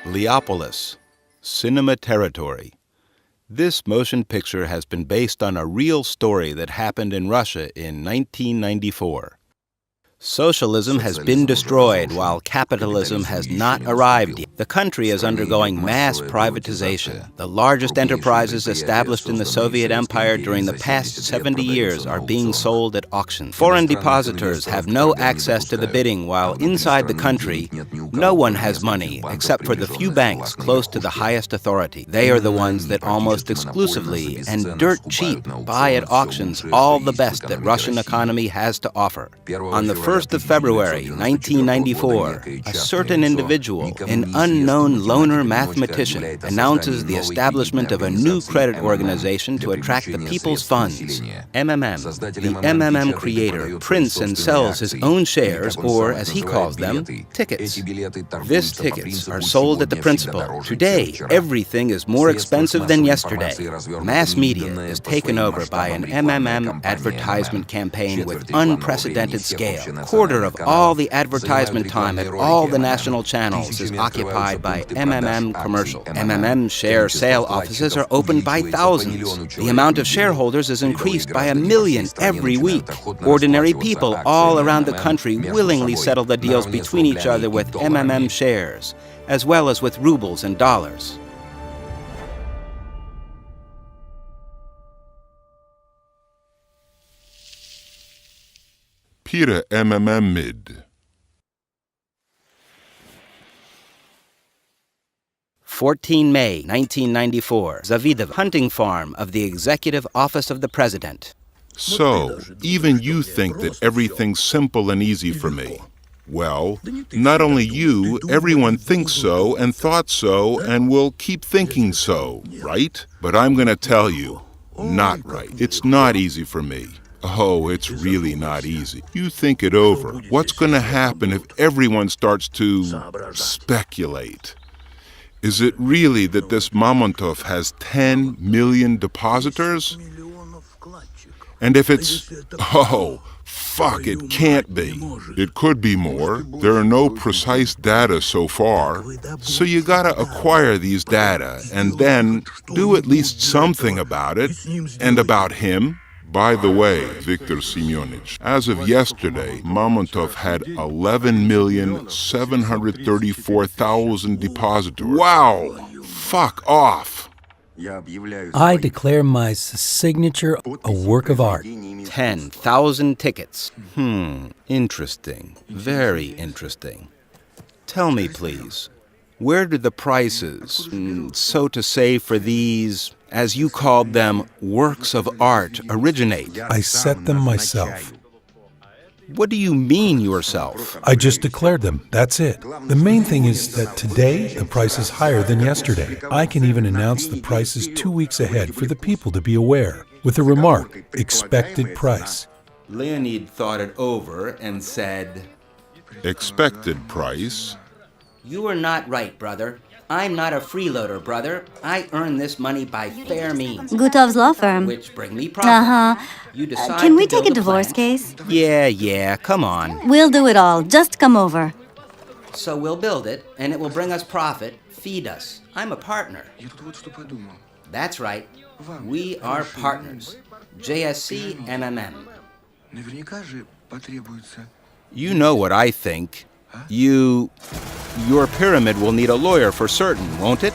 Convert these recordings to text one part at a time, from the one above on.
Leopolis, cinema territory. This motion picture has been based on a real story that happened in Russia in 1994. Socialism has been destroyed while capitalism has not arrived yet. The country is undergoing mass privatization. The largest enterprises established in the Soviet Empire during the past 70 years are being sold at auction. Foreign depositors have no access to the bidding, while inside the country, no one has money except for the few banks close to the highest authority. They are the ones that almost exclusively and dirt cheap buy at auctions all the best that Russian economy has to offer. On the 1st of February, 1994, a certain individual, an unknown loner mathematician, announces the establishment of a new credit organization to attract the people's funds. MMM, the MMM creator, prints and sells his own shares, or as he calls them, tickets. These tickets are sold at the principal. Today, everything is more expensive than yesterday. Mass media is taken over by an MMM advertisement campaign with unprecedented scale. A quarter of all the advertisement time at all the national channels is occupied by MMM commercials. MMM share sale offices are opened by thousands. The amount of shareholders is increased by 1 million every week. Ordinary people all around the country willingly settle the deals between each other with MMM shares, as well as with rubles and dollars. PyraMMMid. 14 May 1994, Zavidov, hunting farm of the Executive Office of the President. So, even you think that everything's simple and easy for me. Well, not only you, everyone thinks so and thought so and will keep thinking so, right? But I'm going to tell you, not right. It's not easy for me. Oh, it's really not easy. You think it over. What's going to happen if everyone starts to speculate? Is it really that this Mamontov has 10 million depositors? And if it's, oh, fuck, it can't be. It could be more. There are no precise data so far. So you gotta acquire these data and then do at least something about it and about him. By the way, Viktor Semyonich, as of yesterday, Mamontov had 11,734,000 depositors. Wow! Fuck off! I declare my signature a work of art. 10,000 tickets. Interesting. Very interesting. Tell me, please, where did the prices, so to say, for these, as you called them, works of art originate? I set them myself. What do you mean yourself? I just declared them, that's it. The main thing is that today the price is higher than yesterday. I can even announce the prices 2 weeks ahead for the people to be aware, with a remark, expected price. Leonid thought it over and said, Expected price? "You are not right, brother. I'm not a freeloader, brother. I earn this money by fair means." Gutov's law firm. Which bring me profit. You decide Can we to build take a divorce plant. case? Yeah, come on. We'll do it all. Just come over. So we'll build it, and it will bring us profit, feed us. I'm a partner. That's right. We are partners. JSC MMM. You know what I think. Your pyramid will need a lawyer for certain, won't it?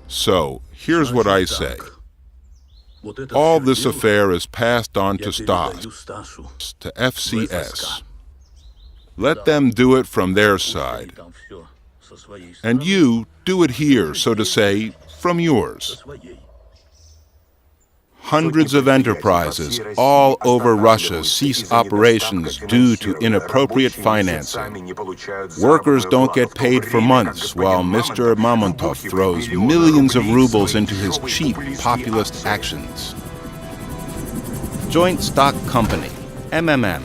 So, here's what I say. All this affair is passed on to Stas, to FCS. Let them do it from their side. And you do it here, so to say, from yours. Hundreds of enterprises all over Russia cease operations due to inappropriate financing. Workers don't get paid for months while Mr. Mamontov throws millions of rubles into his cheap populist actions. Joint Stock Company, MMM.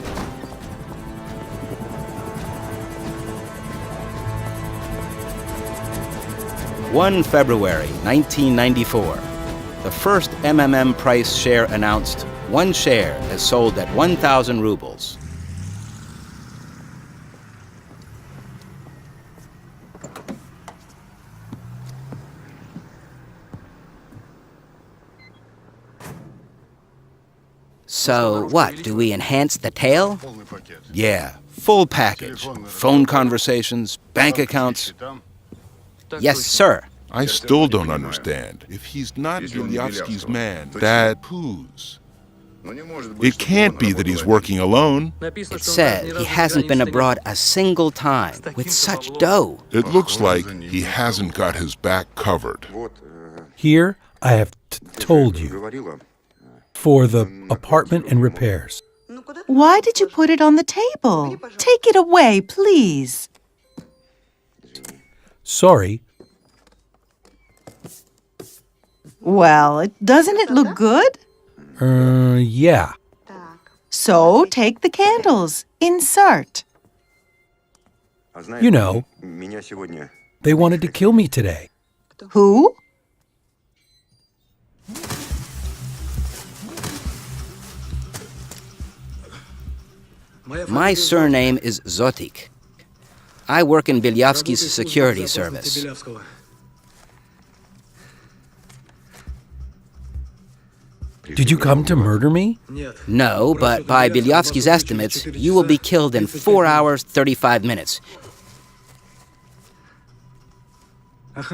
February 1994. The first MMM price share announced. One share is sold at 1,000 rubles. So what, do we enhance the tail? Yeah, full package. Phone conversations, bank accounts. Yes, sir. I still don't understand. If he's not Bilyavsky's man, that who's? It can't be that he's working alone. It said he hasn't been abroad a single time with such dough. It looks like he hasn't got his back covered. Here, I have told you. For the apartment and repairs. Why did you put it on the table? Take it away, please. Sorry. Well, doesn't it look good? Yeah. So take the candles. Insert. You know, they wanted to kill me today. Who? My surname is Zotik. I work in Bilyavsky's security service. Did you come to murder me? No, but by Bilyavsky's estimates, you will be killed in 4 hours, 35 minutes.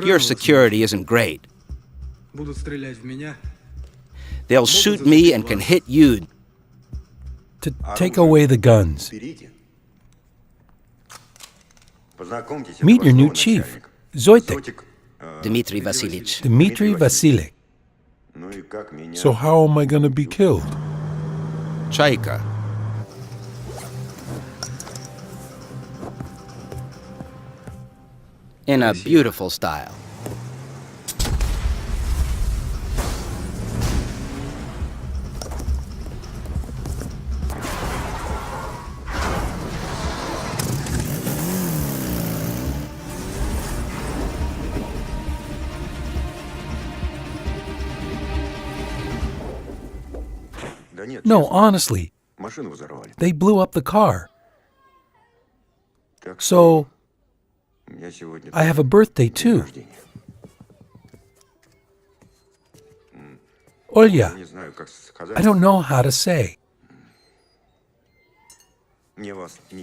Your security isn't great. They'll shoot me and can hit you. To take away the guns. Meet your new chief, Zoitek, Dmitry Vasilyich. Dmitry Vasilyich. So how am I going to be killed? Chaika. In a beautiful style. No, honestly, they blew up the car. So, I have a birthday too. Olya, I don't know how to say.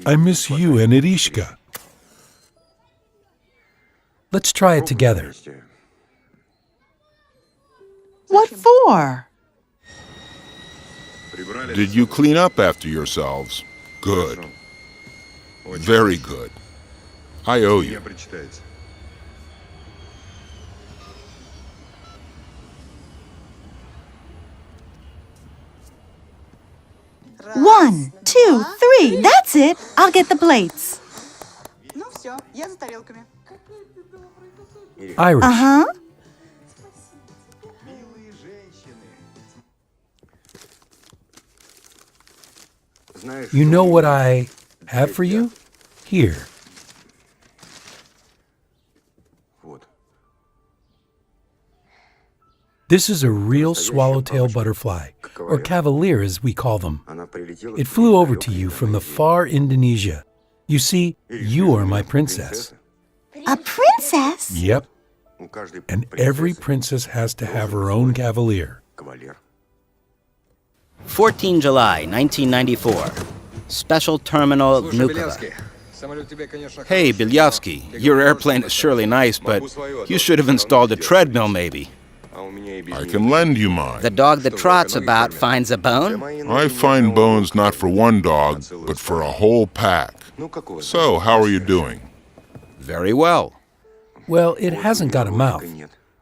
I miss you and Irishka. Let's try it together. What for? Did you clean up after yourselves? Good. Very good. I owe you. 1, 2, 3. That's it. I'll get the plates. Irish. Uh-huh. You know what I have for you? Here. This is a real swallowtail butterfly, or cavalier as we call them. It flew over to you from the far Indonesia. You see, you are my princess. A princess? Yep. And every princess has to have her own cavalier. 14 July 1994. Special Terminal Vnukovo. Hey, Bilyavsky, your airplane is surely nice, but you should have installed a treadmill maybe. I can lend you mine. The dog that trots about finds a bone? I find bones not for one dog, but for a whole pack. So, how are you doing? Very well. Well, it hasn't got a mouth.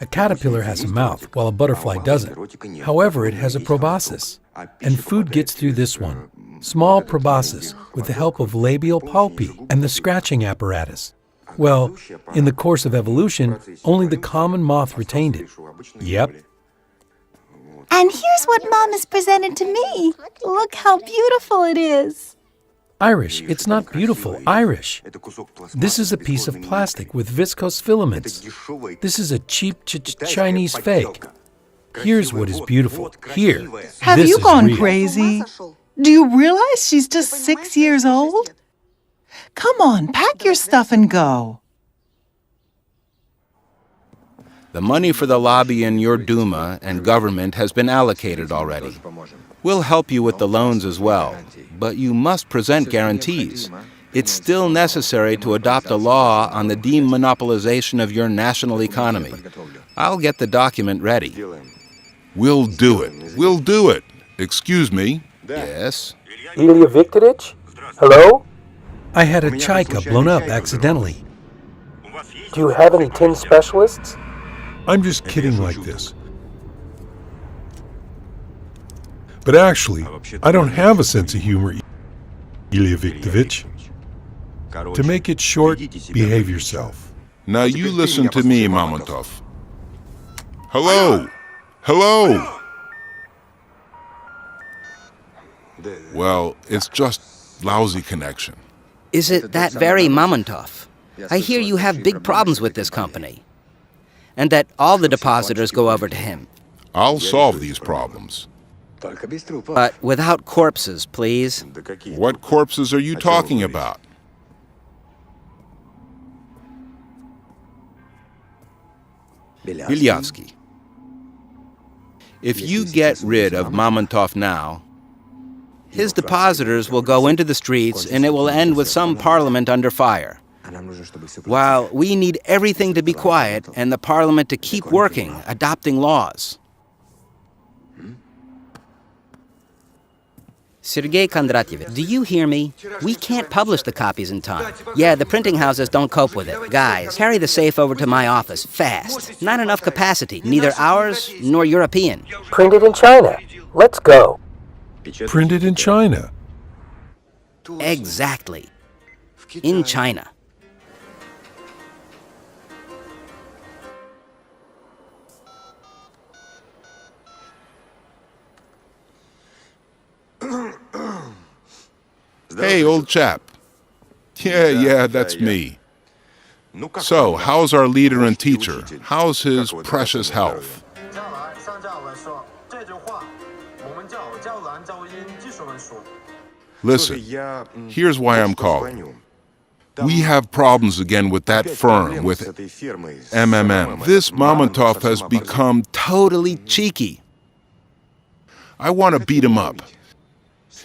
A caterpillar has a mouth, while a butterfly doesn't. However, it has a proboscis, and food gets through this one. Small proboscis, with the help of labial palpi and the scratching apparatus. Well, in the course of evolution, only the common moth retained it. Yep. And here's what Mom has presented to me. Look how beautiful it is. Irish, it's not beautiful, Irish. This is a piece of plastic with viscose filaments. This is a cheap Chinese fake. Here's what is beautiful. Here. Have This you is gone real. crazy? Do you realize she's just 6 years old? Come on, pack your stuff and go. The money for the lobby in your Duma and government has been allocated already. We'll help you with the loans as well, but you must present guarantees. It's still necessary to adopt a law on the demonopolization of your national economy. I'll get the document ready. We'll do it. We'll do it. Excuse me. Yes? Ilya Viktorovich? Hello? I had a chika blown up accidentally. Do you have any tin specialists? I'm just kidding like this. But actually, I don't have a sense of humor, Ilya Viktorovich. To make it short, behave yourself. Now you listen to me, Mamontov. Hello! Hello! Well, it's just lousy connection. Is it that very Mamontov? I hear you have big problems with this company. And that all the depositors go over to him. I'll solve these problems. But without corpses, please. What corpses are you talking about? Bilyavsky. If you get rid of Mamontov now, his depositors will go into the streets and it will end with some parliament under fire. While we need everything to be quiet and the parliament to keep working, adopting laws. Sergei Kondratyevich, do you hear me? We can't publish the copies in time. Yeah, the printing houses don't cope with it. Guys, carry the safe over to my office, fast. Not enough capacity, neither ours nor European. Printed in China. Let's go. Printed in China. Exactly. In China. Hey, old chap. Yeah, that's me. So, how's our leader and teacher? How's his precious health? Listen, here's why I'm calling. We have problems again with that firm, with MMM. This Mamontov has become Totally cheeky. I want to beat him up.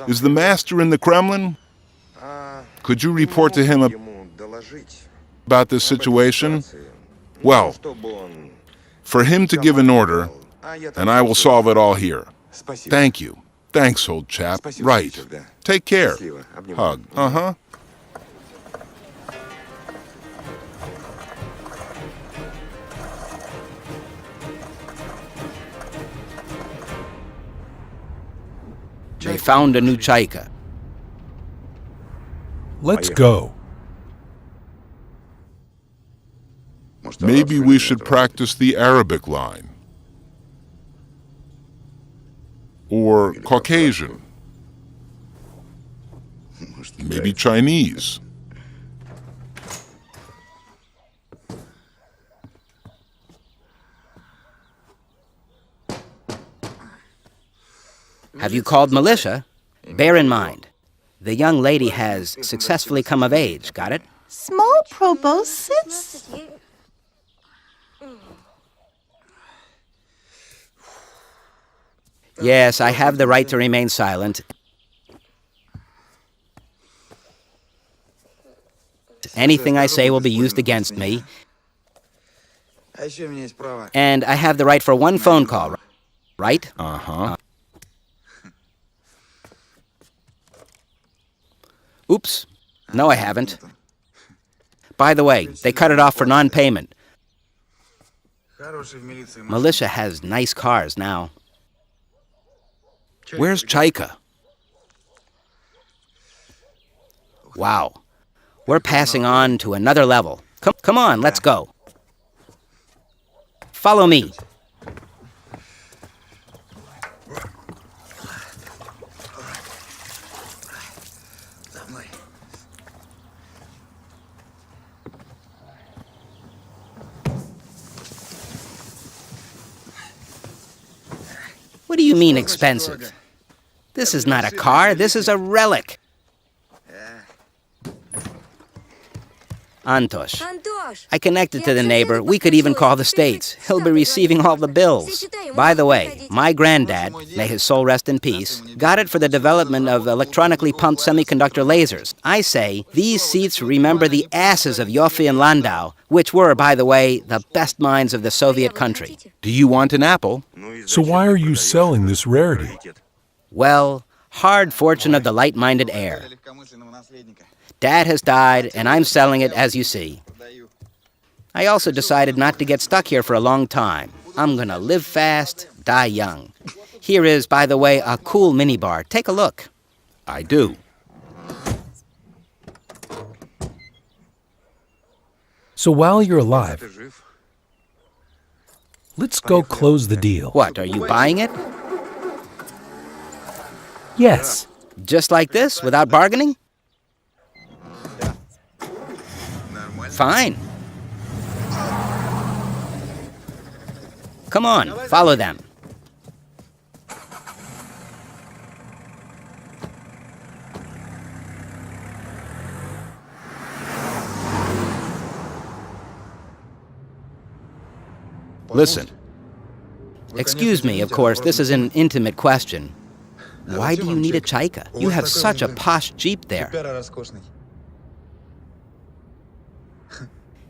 Is the master in the Kremlin? Could you report to him about this situation? Well, for him to give an order, and I will solve it all here. Thank you. Thanks, old chap. Right. Take care. Hug. Uh-huh. They found a new Chaika. Let's go. Maybe we should practice the Arabic line. Or Caucasian. Maybe Chinese. Have you called militia? Bear in mind, the young lady has successfully come of age, got it? Small proboscis? Yes, I have the right to remain silent. Anything I say will be used against me. And I have the right for one phone call, right? Uh-huh. Oops. No, I haven't. By the way, they cut it off for non-payment. Militia has nice cars now. Where's Chaika? Wow. We're passing on to another level. Come on, let's go. Follow me. What do you mean expensive? This is not a car, this is a relic. Antosh. I connected to the neighbor. We could even call the States. He'll be receiving all the bills. By the way, my granddad, may his soul rest in peace, got it for the development of electronically pumped semiconductor lasers. I say, these seats remember the asses of Yoffe and Landau, which were, by the way, the best minds of the Soviet country. Do you want an apple? So why are you selling this rarity? Well, hard fortune of the light-minded heir. Dad has died, and I'm selling it, as you see. I also decided not to get stuck here for a long time. I'm gonna live fast, die young. Here is, by the way, a cool minibar. Take a look. I do. So while you're alive, let's go close the deal. What, are you buying it? Yes. Just like this, without bargaining? Fine. Come on, follow them. Listen, Excuse me, of course, this is an intimate question. Why do you need a Chaika? You have such a posh Jeep there.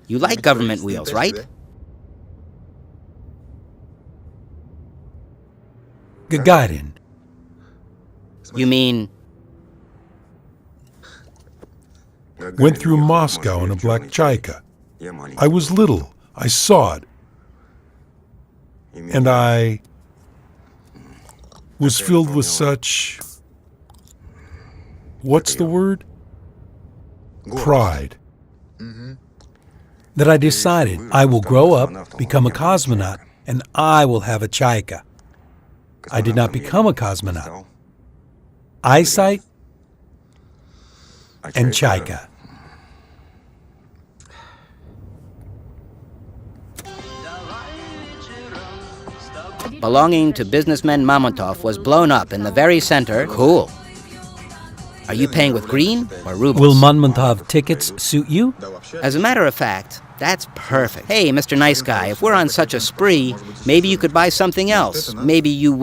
You like government wheels, right? Gagarin. You mean, Went through Moscow in a black Chaika. I was little. I saw it. And I was filled with such... What's the word? Pride. That I decided I will grow up, become a cosmonaut, and I will have a Chaika. I did not become a cosmonaut. Eyesight and Chaika. belonging to businessman Mamontov was blown up in the very center. Cool. Are you paying with green or rubles? Will Monmontov tickets suit you? As a matter of fact, that's perfect. Hey, Mr. Nice Guy, if we're on such a spree, maybe you could buy something else. Maybe you,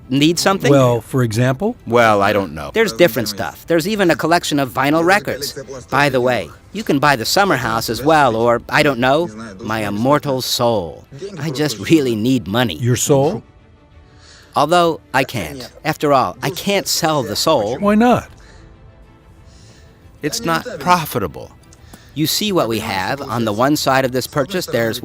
need something? Well, for example? Well, I don't know. There's different stuff. There's even a collection of vinyl records. By the way, you can buy the summer house as well, or, I don't know, my immortal soul. I just really need money. Your soul? Although, I can't. After all, I can't sell the soul. Why not? It's not profitable. You see what we have. On the one side of this purchase, there's,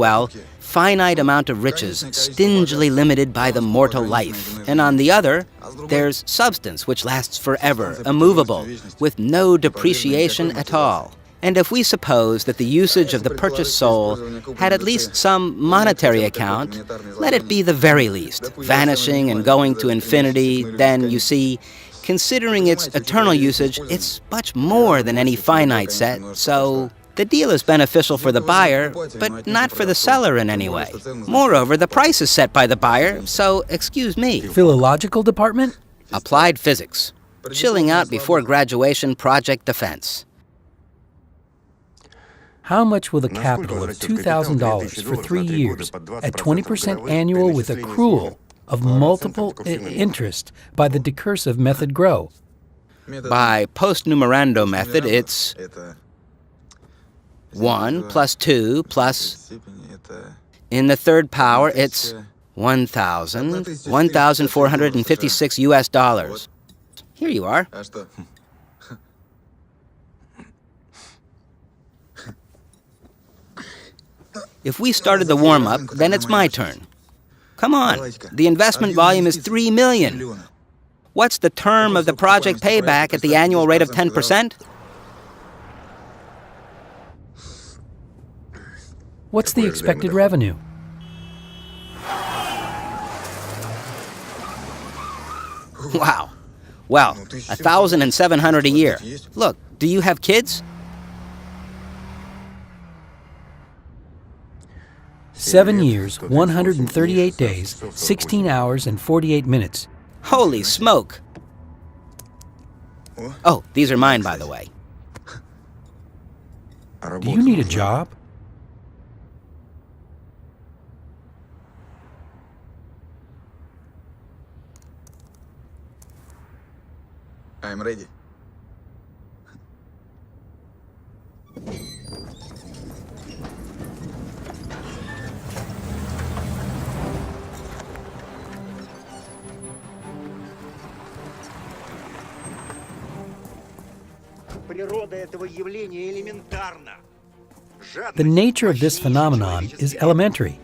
finite amount of riches, stingily limited by the mortal life. And on the other, there's substance, which lasts forever, immovable, with no depreciation at all. And if we suppose that the usage of the purchased soul had at least some monetary account, let it be the very least, vanishing and going to infinity, then, you see, considering its eternal usage, it's much more than any finite set, so the deal is beneficial for the buyer, but not for the seller in any way. Moreover, the price is set by the buyer, so, excuse me. Philological department? Applied physics. Chilling out before graduation project defense. How much will the capital of $2,000 for 3 years at 20% annual with accrual of multiple interest by the decursive method grow? By post-numerando method, it's 1 plus 2 plus... In the third power, it's 1,456 US dollars. Here you are. If we started the warm-up, then it's my turn. Come on, the investment volume is $3 million. What's the term of the project payback at the annual rate of 10%? What's the expected revenue? Wow. Well, 1,700 a year. Look, do you have kids? 7 years, 138 days, 16 hours, and 48 minutes. Holy smoke! Oh, these are mine, by the way. Do you need a job? I'm ready. The nature of this phenomenon is elementary.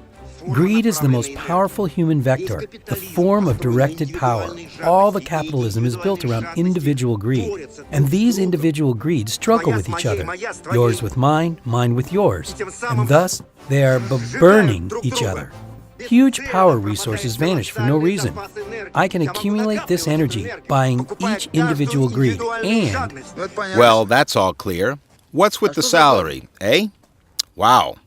Greed is the most powerful human vector, the form of directed power. All the capitalism is built around individual greed, and these individual greeds struggle with each other, yours with mine, mine with yours, and thus they are burning each other. Huge power resources vanish for no reason. I can accumulate this energy buying each individual greed and... Well, that's all clear. What's with the salary, eh? Wow.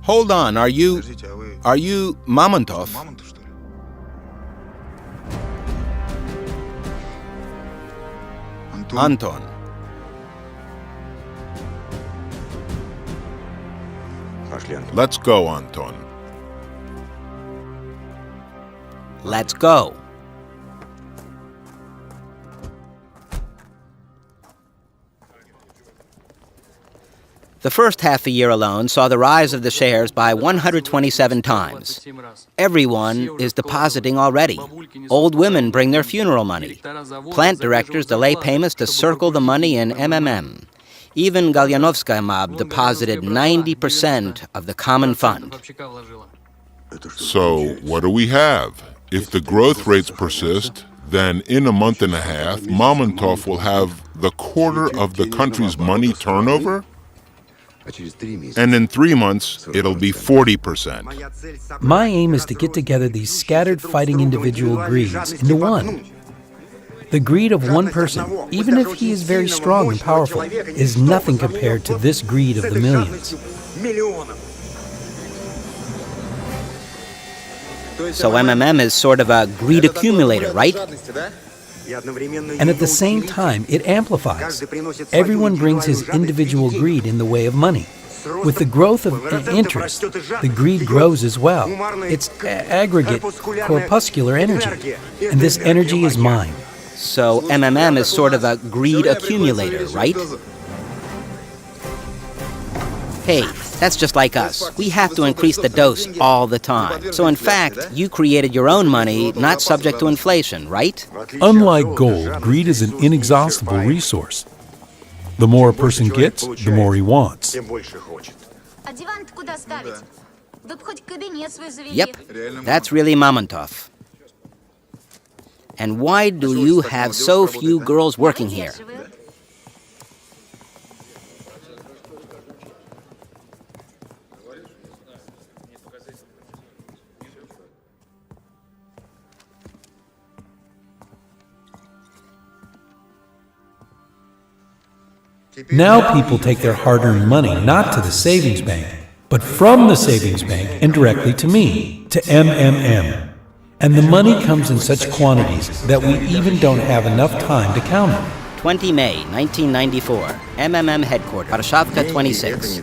Hold on, are you Mamontov? Anton. Let's go, Anton. Let's go. The first half a year alone saw the rise of the shares by 127 times. Everyone is depositing already. Old women bring their funeral money. Plant directors delay payments to circle the money in MMM. Even Galyanovskaya mob deposited 90% of the common fund. So, what do we have? If the growth rates persist, then in a month and a half, Mamontov will have the quarter of the country's money turnover? And in 3 months, it'll be 40%. My aim is to get together these scattered fighting individual greeds into one. The greed of one person, even if he is very strong and powerful, is nothing compared to this greed of the millions. So MMM is sort of a greed accumulator, right? And at the same time, it amplifies. Everyone brings his individual greed in the way of money. With the growth of interest, the greed grows as well. It's aggregate, corpuscular energy. And this energy is mine. So MMM is sort of a greed accumulator, right? Hey, that's just like us. We have to increase the dose all the time. So in fact, you created your own money, not subject to inflation, right? Unlike gold, greed is an inexhaustible resource. The more a person gets, the more he wants. Yep, that's really Mamontov. And why do you have so few girls working here? Now people take their hard-earned money not to the savings bank, but from the savings bank and directly to me, to MMM. And the money comes in such quantities that we even don't have enough time to count it. 20 May 1994, MMM headquarters, Warshavka 26.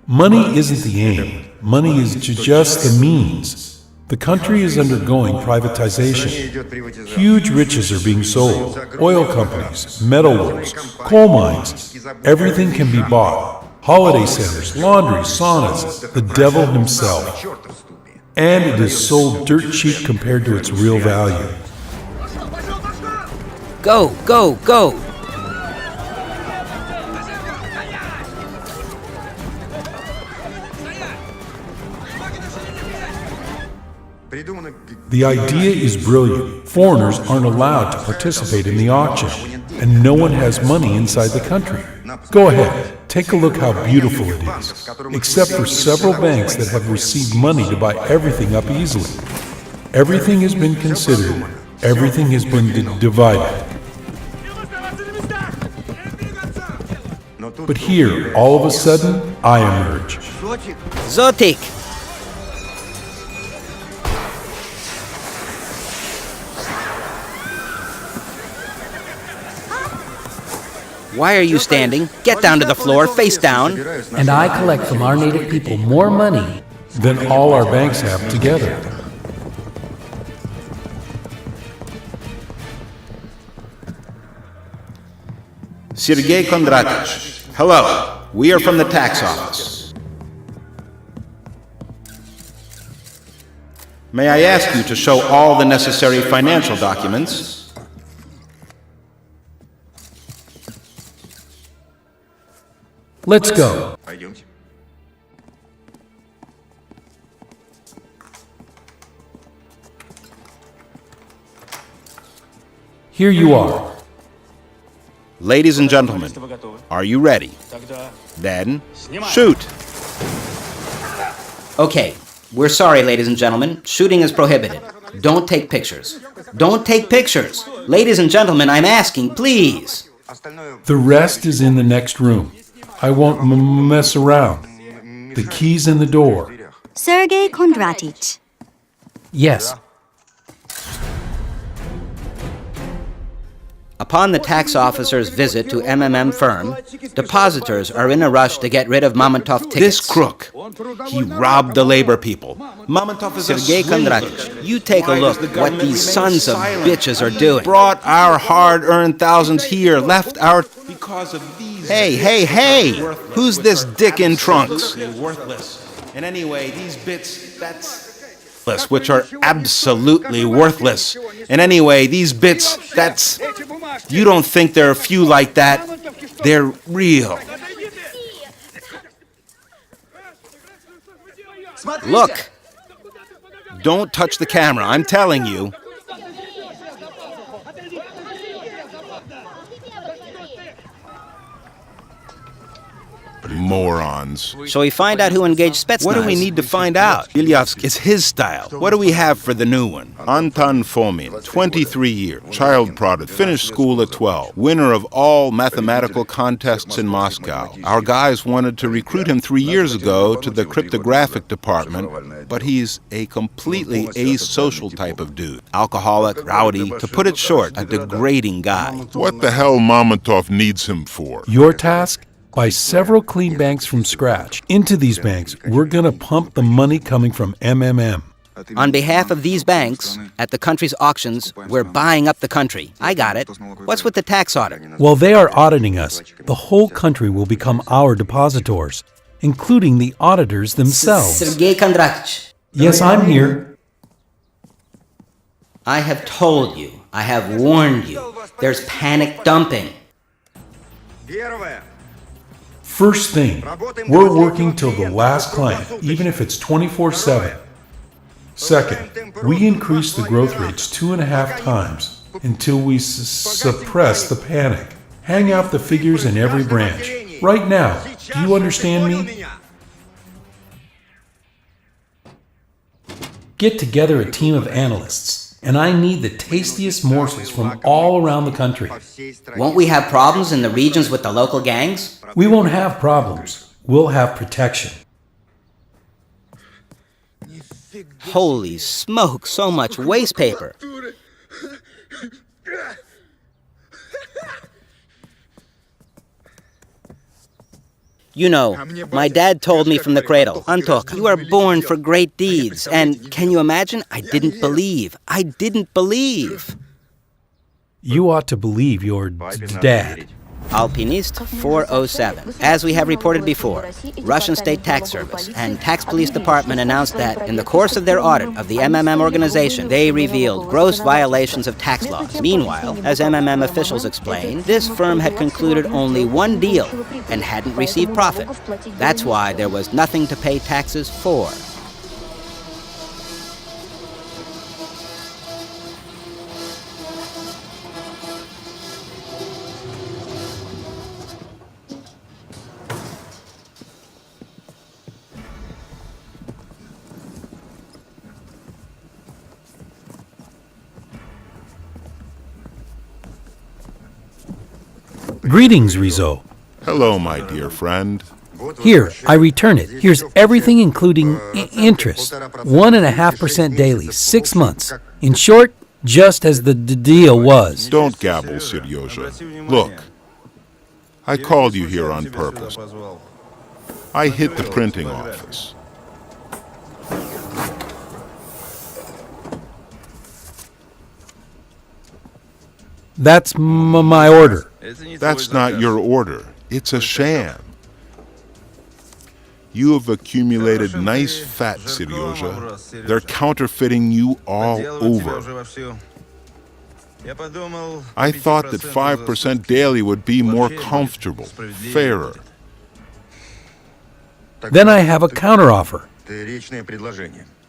Money isn't the aim. Money is just the means. The country is undergoing privatization. Huge riches are being sold. Oil companies, metal works, coal mines. Everything can be bought. holiday centers, laundry, saunas, the devil himself. And it is sold dirt cheap compared to its real value. Go, go, go! The idea is brilliant. Foreigners aren't allowed to participate in the auction, and no one has money inside the country. Go ahead, take a look how beautiful it is, except for several banks that have received money to buy everything up easily. Everything has been considered, everything has been divided. But here, all of a sudden, I emerge. Zotik! Why are you standing? Get down to the floor, face down. And I collect from our native people more money than all our banks have together. Sergei Kondratych. Hello. We are from the tax office. May I ask you to show all the necessary financial documents? Let's go. Here you are. Ladies and gentlemen, are you ready? Then, shoot! Okay, we're sorry, ladies and gentlemen. Shooting is prohibited. Don't take pictures. Don't take pictures! Ladies and gentlemen, I'm asking, please! The rest is in the next room. I won't mess around. The key's in the door. Sergei Kondratych. Yes. Upon the tax officer's visit to MMM firm, depositors are in a rush to get rid of Mamontov tickets. This crook, he robbed the labor people. Mamontov is Sergei Kondratych, you take a look what these sons of bitches are doing. Brought our hard-earned thousands here, left our... Because of these... Hey! Who's this dick in trunks? Worthless. And anyway, these bits, that's... which are absolutely worthless. And anyway, these bits, that's... You don't think there are a few like that? They're real. Look! Don't touch the camera, I'm telling you. Morons. Shall we find out who engaged Spetsnaz? What do we need to find out? Ilyovsk is his style. What do we have for the new one? Anton Fomin, 23 years, child product, finished school at 12, winner of all mathematical contests in Moscow. Our guys wanted to recruit him 3 years ago to the cryptographic department, but he's a completely asocial type of dude. Alcoholic, rowdy, to put it short, a degrading guy. What the hell Mamontov needs him for? Your task? Buy several clean banks from scratch. Into these banks, we're going to pump the money coming from MMM. On behalf of these banks, at the country's auctions, we're buying up the country. I got it. What's with the tax audit? While they are auditing us, the whole country will become our depositors, including the auditors themselves. Sergei Kondratych. Yes, I'm here. I have told you. I have warned you. There's panic dumping. First thing, we're working till the last client, even if it's 24/7. Second, we increase the growth rates 2.5 times until we suppress the panic. Hang out the figures in every branch. Right now, do you understand me? Get together a team of analysts, and I need the tastiest morsels from all around the country. Won't we have problems in the regions with the local gangs? We won't have problems. We'll have protection. Holy smoke, so much waste paper. You know, my dad told me from the cradle, Antok, you are born for great deeds. And can you imagine? I didn't believe. I didn't believe. You ought to believe your dad. Alpinist 407. As we have reported before, Russian State Tax Service and Tax Police Department announced that in the course of their audit of the MMM organization, they revealed gross violations of tax laws. Meanwhile, as MMM officials explained, this firm had concluded only one deal and hadn't received profit. That's why there was nothing to pay taxes for. Greetings, Rizzo. Hello, my dear friend. Here, I return it. Here's everything including interest. 1.5% daily, 6 months. In short, just as the deal was. Don't gabble, Seryoja. Look, I called you here on purpose. I hit the printing office. That's my order. That's not your order. It's a sham. You have accumulated nice fat, Seryoja. They're counterfeiting you all over. I thought that 5% daily would be more comfortable, fairer. Then I have a counteroffer.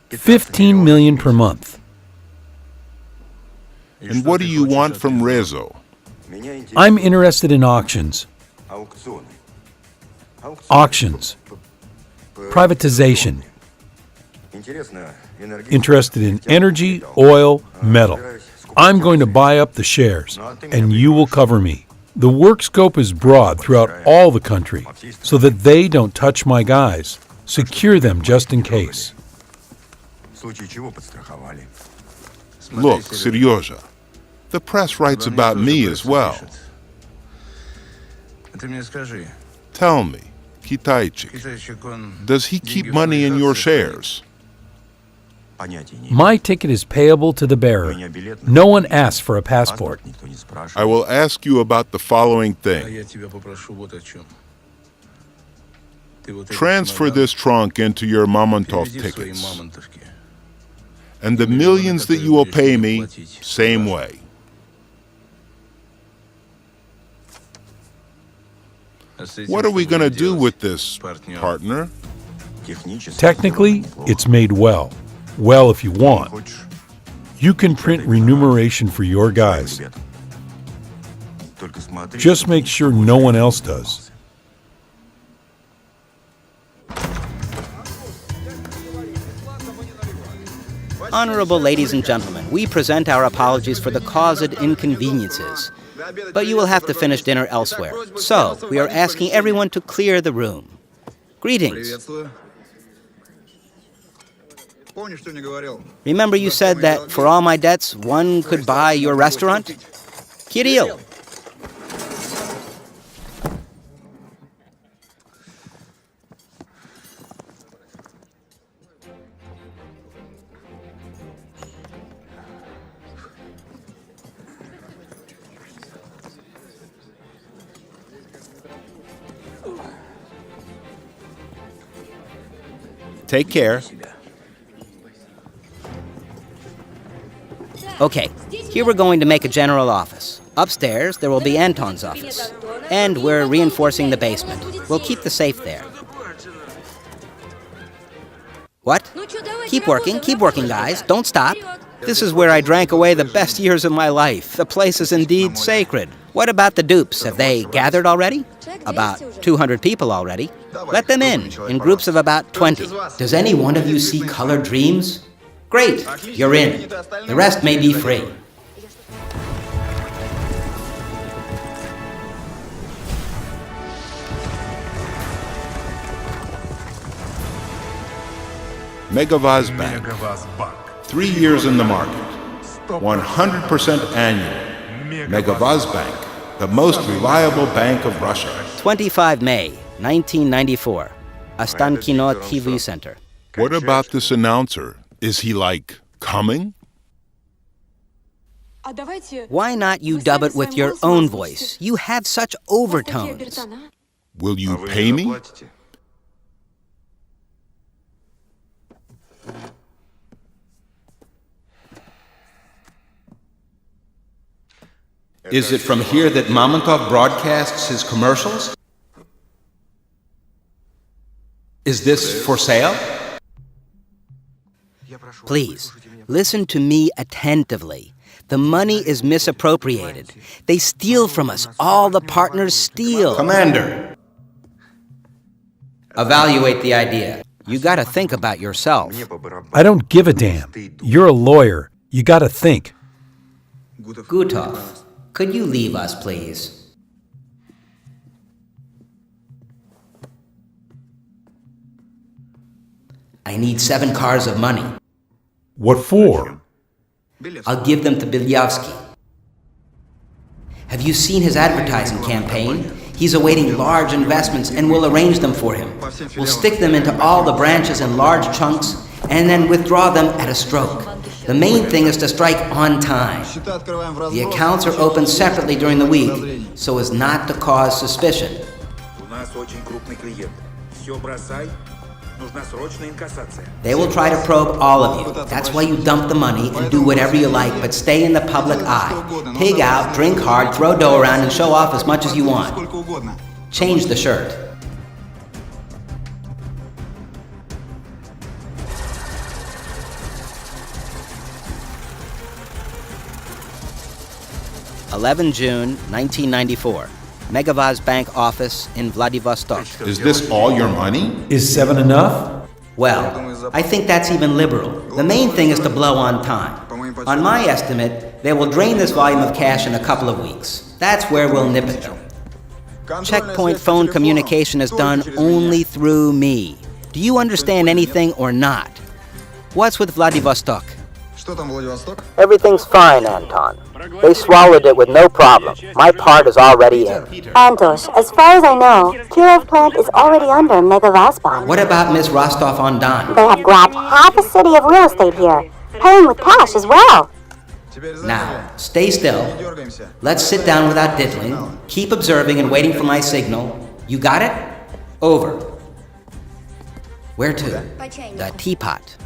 15 million per month. And what do you want from Rezo? I'm interested in auctions. Auctions. Privatization. Interested in energy, oil, metal. I'm going to buy up the shares, and you will cover me. The work scope is broad throughout all the country, so that they don't touch my guys. Secure them just in case. Look, Seryoja, the press writes about me as well. Tell me, Kitaichik, does he keep money in your shares? My ticket is payable to the bearer. No one asks for a passport. I will ask you about the following thing. Transfer this trunk into your Mamontov tickets. And the millions that you will pay me, same way. What are we going to do with this, partner? Technically, it's made well. Well, if you want. You can print remuneration for your guys. Just make sure no one else does. Honorable ladies and gentlemen, we present our apologies for the caused inconveniences. But you will have to finish dinner elsewhere. So, we are asking everyone to clear the room. Greetings. Remember you said that for all my debts, one could buy your restaurant? Kirill. Take care. Okay, here we're going to make a general office. Upstairs, there will be Anton's office. And we're reinforcing the basement. We'll keep the safe there. What? Keep working, guys. Don't stop. This is where I drank away the best years of my life. The place is indeed sacred. What about the dupes? Have they gathered already? About 200 people already. Let them in groups of about 20. Does any one of you see colored dreams? Great, you're in. The rest may be free. Megavaz Bank. 3 years in the market. 100% annual. Megavaz Bank, the most reliable bank of Russia. 25 May, 1994. Ostankino TV Center. What about this announcer? Is he, coming? Why not you dub it with your own voice? You have such overtones. Will you pay me? Is it from here that Mamontov broadcasts his commercials? Is this for sale? Please, listen to me attentively. The money is misappropriated. They steal from us. All the partners steal. Commander, evaluate the idea. You gotta think about yourself. I don't give a damn. You're a lawyer. You gotta think. Gutov, could you leave us, please? I need 7 cars of money. What for? I'll give them to Bilyavsky. Have you seen his advertising campaign? He's awaiting large investments and we'll arrange them for him. We'll stick them into all the branches in large chunks and then withdraw them at a stroke. The main thing is to strike on time. The accounts are opened separately during the week so as not to cause suspicion. They will try to probe all of you. That's why you dump the money and do whatever you like, but stay in the public eye. Pig out, drink hard, throw dough around, and show off as much as you want. Change the shirt. June 1994. Megavaz Bank office in Vladivostok. Is this all your money? Is 7 enough? Well, I think that's even liberal. The main thing is to blow on time. On my estimate, they will drain this volume of cash in a couple of weeks. That's where we'll nip it. Checkpoint phone communication is done only through me. Do you understand anything or not? What's with Vladivostok? Everything's fine, Anton. They swallowed it with no problem. My part is already in. Antosh, as far as I know, Kirov plant is already under Megavazban. What about Miss Rostov-on-Don? They have grabbed half a city of real estate here, paying with cash as well. Now, stay still. Let's sit down without diddling. Keep observing and waiting for my signal. You got it? Over. Where to? The teapot.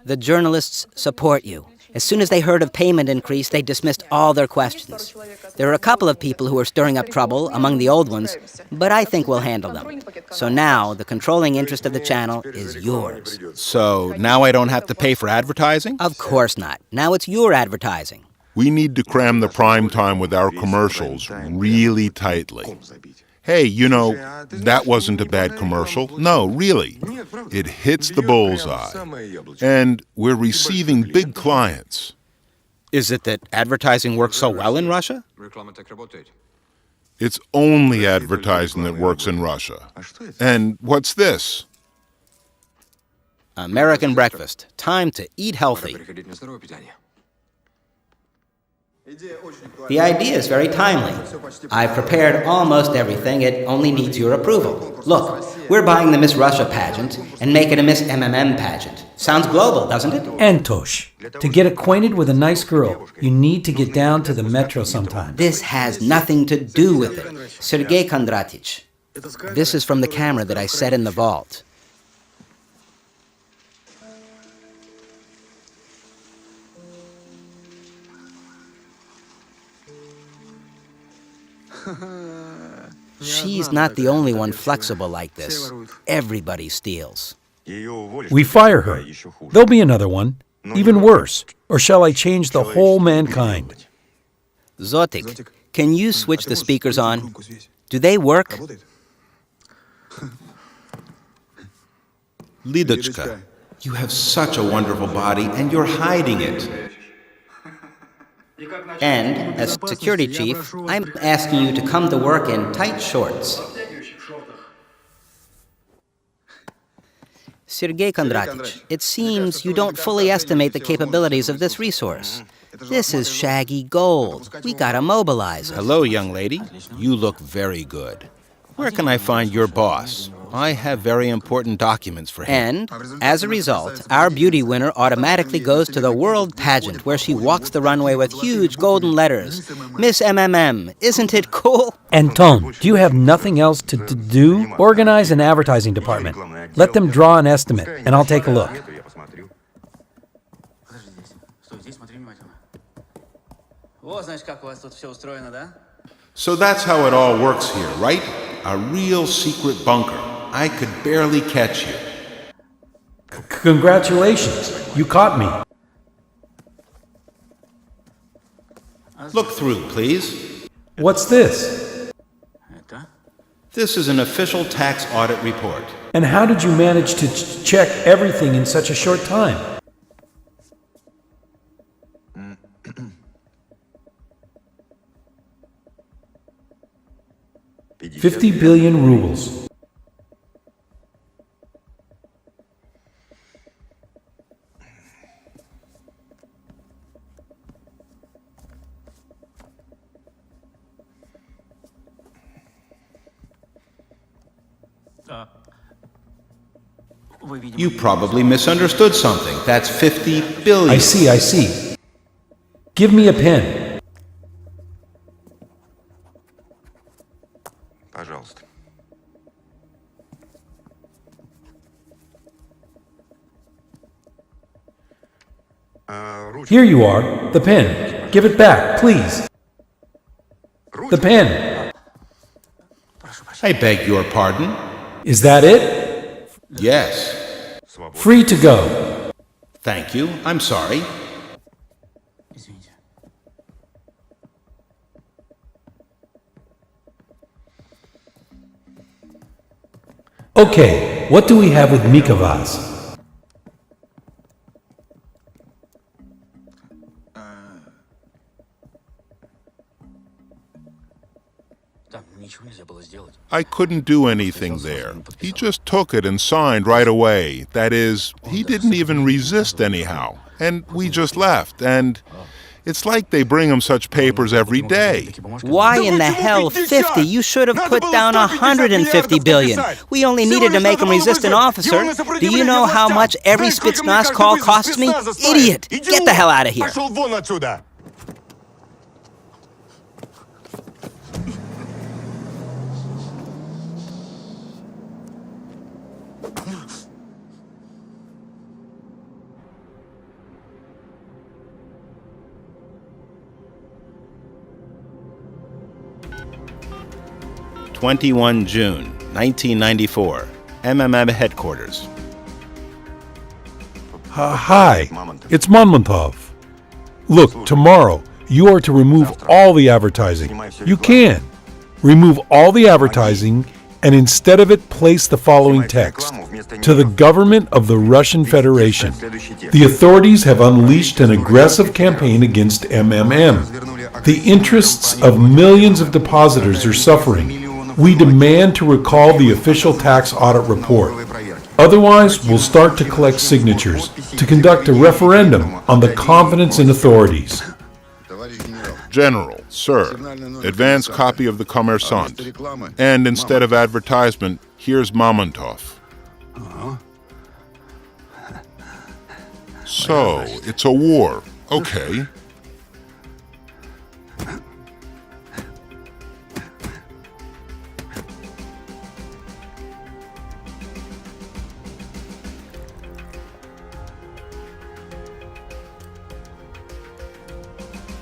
The journalists support you. As soon as they heard of payment increase, they dismissed all their questions. There are a couple of people who are stirring up trouble among the old ones, but I think we'll handle them. So now, the controlling interest of the channel is yours. So now I don't have to pay for advertising? Of course not. Now it's your advertising. We need to cram the prime time with our commercials really tightly. Hey, you know, that wasn't a bad commercial. No, really. It hits the bullseye. And we're receiving big clients. Is it that advertising works so well in Russia? It's only advertising that works in Russia. And what's this? American breakfast. Time to eat healthy. The idea is very timely. I've prepared almost everything. It only needs your approval. Look, we're buying the Miss Russia pageant and make it a Miss MMM pageant. Sounds global, doesn't it? Antosh, to get acquainted with a nice girl, you need to get down to the metro sometime. This has nothing to do with it. Sergei Kondratich. This is from the camera that I set in the vault. She's not the only one flexible like this. Everybody steals. We fire her. There'll be another one, even worse. Or shall I change the whole mankind? Zotik, can you switch the speakers on? Do they work? Lidochka, you have such a wonderful body and you're hiding it. And, as security chief, I'm asking you to come to work in tight shorts. Sergei Kondratich, it seems you don't fully estimate the capabilities of this resource. This is shaggy gold. We gotta mobilize it. Hello, young lady. You look very good. Where can I find your boss? I have very important documents for him. And, as a result, our beauty winner automatically goes to the world pageant where she walks the runway with huge golden letters. Miss MMM, isn't it cool? Anton, do you have nothing else to do? Organize an advertising department. Let them draw an estimate, and I'll take a look. So that's how it all works here, right? A real secret bunker. I could barely catch you. Congratulations, you caught me. Look through, please. What's this? This is an official tax audit report. And how did you manage to check everything in such a short time? 50 billion rubles. You probably misunderstood something. That's 50 billion. I see. Give me a pen. Пожалуйста. Here you are, the pen. Give it back, please. The pen. I beg your pardon? Is that it? Yes. Free to go. Thank you. I'm sorry. Okay, what do we have with Mikavas? I couldn't do anything there. He just took it and signed right away. That is, he didn't even resist anyhow. And we just left, and it's like they bring him such papers every day. Why in the hell 50? You should have put down 150 billion. We only needed to make him resist an officer. Do you know how much every Spetsnaz call costs me? Idiot! Get the hell out of here. June 1994, MMM headquarters. Hi, it's Monmontov. Look, tomorrow you are to remove all the advertising. You can. Remove all the advertising and instead of it place the following text. To the government of the Russian Federation. The authorities have unleashed an aggressive campaign against MMM. The interests of millions of depositors are suffering. We demand to recall the official tax audit report. Otherwise, we'll start to collect signatures to conduct a referendum on the confidence in authorities. General, sir, advance copy of the Kommersant. And instead of advertisement, here's Mamontov. So, it's a war. Okay.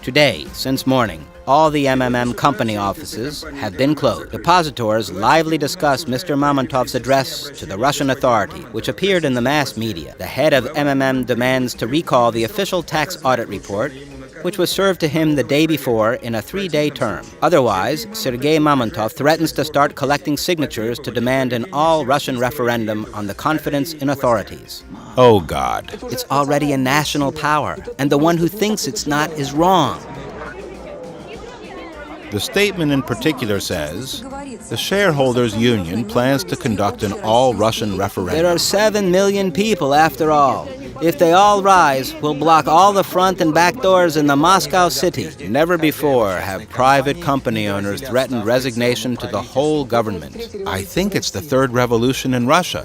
Today, since morning, all the MMM company offices have been closed. Depositors lively discuss Mr. Mamontov's address to the Russian authority, which appeared in the mass media. The head of MMM demands to recall the official tax audit report, which was served to him the day before in a 3-day term. Otherwise, Sergei Mamontov threatens to start collecting signatures to demand an all-Russian referendum on the confidence in authorities. Oh, God. It's already a national power, and the one who thinks it's not is wrong. The statement in particular says, the shareholders' union plans to conduct an all-Russian referendum. There are 7 million people, after all. If they all rise, we'll block all the front and back doors in the Moscow city. Never before have private company owners threatened resignation to the whole government. I think it's the third revolution in Russia.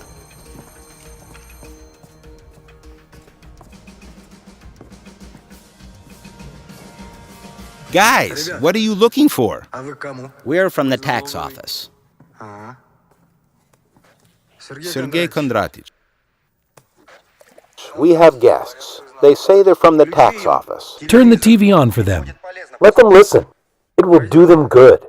Guys, what are you looking for? We're from the tax office. Sergei Kondratych. We have guests. They say they're from the tax office. Turn the TV on for them. Let them listen. It will do them good.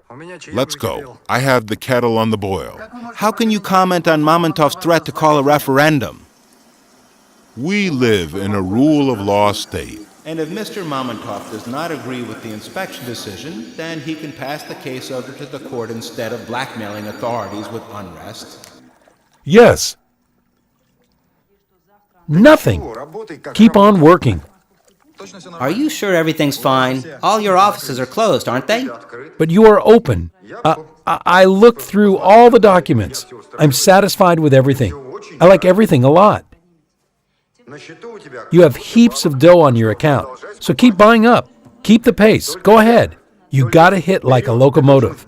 Let's go. I have the kettle on the boil. How can you comment on Mamontov's threat to call a referendum? We live in a rule of law state. And if Mr. Mamontov does not agree with the inspection decision, then he can pass the case over to the court instead of blackmailing authorities with unrest. Yes. Nothing. Keep on working. Are you sure everything's fine? All your offices are closed, aren't they? But you are open. I looked through all the documents. I'm satisfied with everything. I like everything a lot. You have heaps of dough on your account, so keep buying up. Keep the pace. Go ahead. You gotta hit like a locomotive.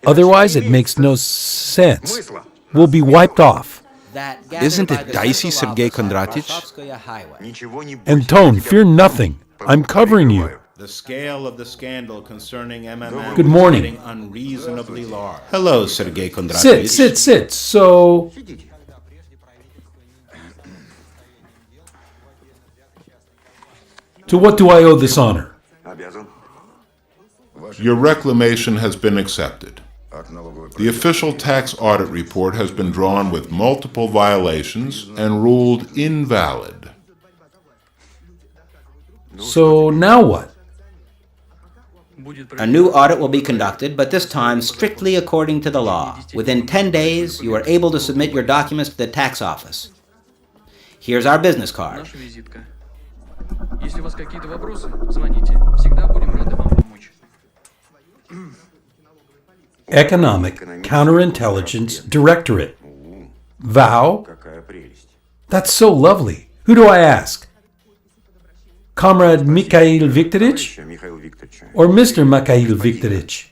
Otherwise, it makes no sense. We'll be wiped off. Isn't it dicey, Sergei Kondratych? Anton, fear nothing. I'm covering you. The scale of the scandal concerning MMM Good morning. is getting unreasonably large. Hello, Sergei Kondratych. Sit. So... To what do I owe this honor? Your reclamation has been accepted. The official tax audit report has been drawn with multiple violations and ruled invalid. So now what? A new audit will be conducted, but this time strictly according to the law. Within 10 days, you are able to submit your documents to the tax office. Here's our business card. Если у вас какие-то вопросы, звоните. Всегда будем рады вам помочь. Economic Counterintelligence Directorate. Vow? That's so lovely. Who do I ask? Comrade Mikhail Viktorovich? Or Mr. Mikhail Viktorovich?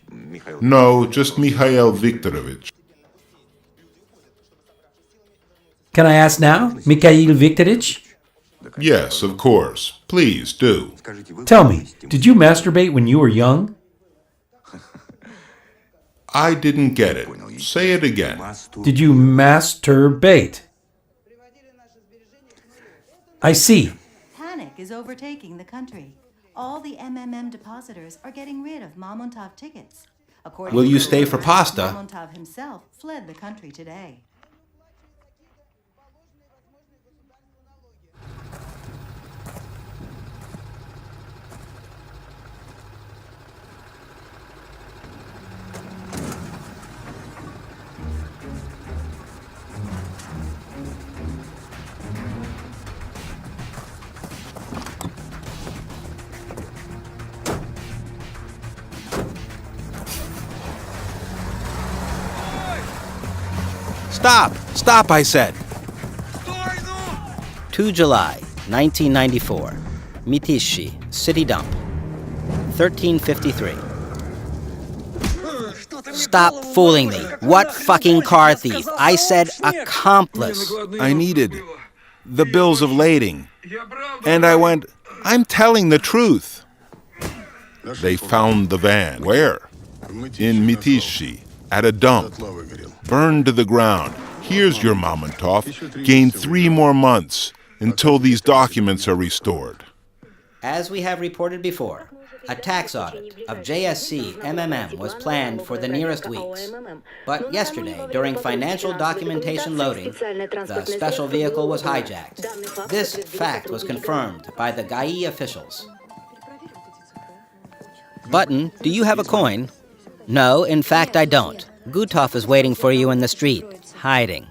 No, just Mikhail Viktorovich. Can I ask now, Mikhail Viktorovich? Yes, of course. Please do. Tell me, did you masturbate when you were young? I didn't get it. Say it again. Did you masturbate? I see. Panic is overtaking the country. All the MMM depositors are getting rid of Mamontov tickets. Will you stay for pasta? Mamontov himself fled the country today. Stop, I said. 2 July, 1994. Mitishi, City Dump. 1353. Stop fooling me. What fucking car thief? I said accomplice. I needed the bills of lading. And I went, I'm telling the truth. They found the van. Where? In Mitishi, at a dump. Burned to the ground. Here's your Mamontov. Gain 3 more months until these documents are restored. As we have reported before, a tax audit of JSC MMM was planned for the nearest weeks. But yesterday, during financial documentation loading, the special vehicle was hijacked. This fact was confirmed by the GAI officials. Button, do you have a coin? No, in fact, I don't. Gutov is waiting for you in the street, hiding.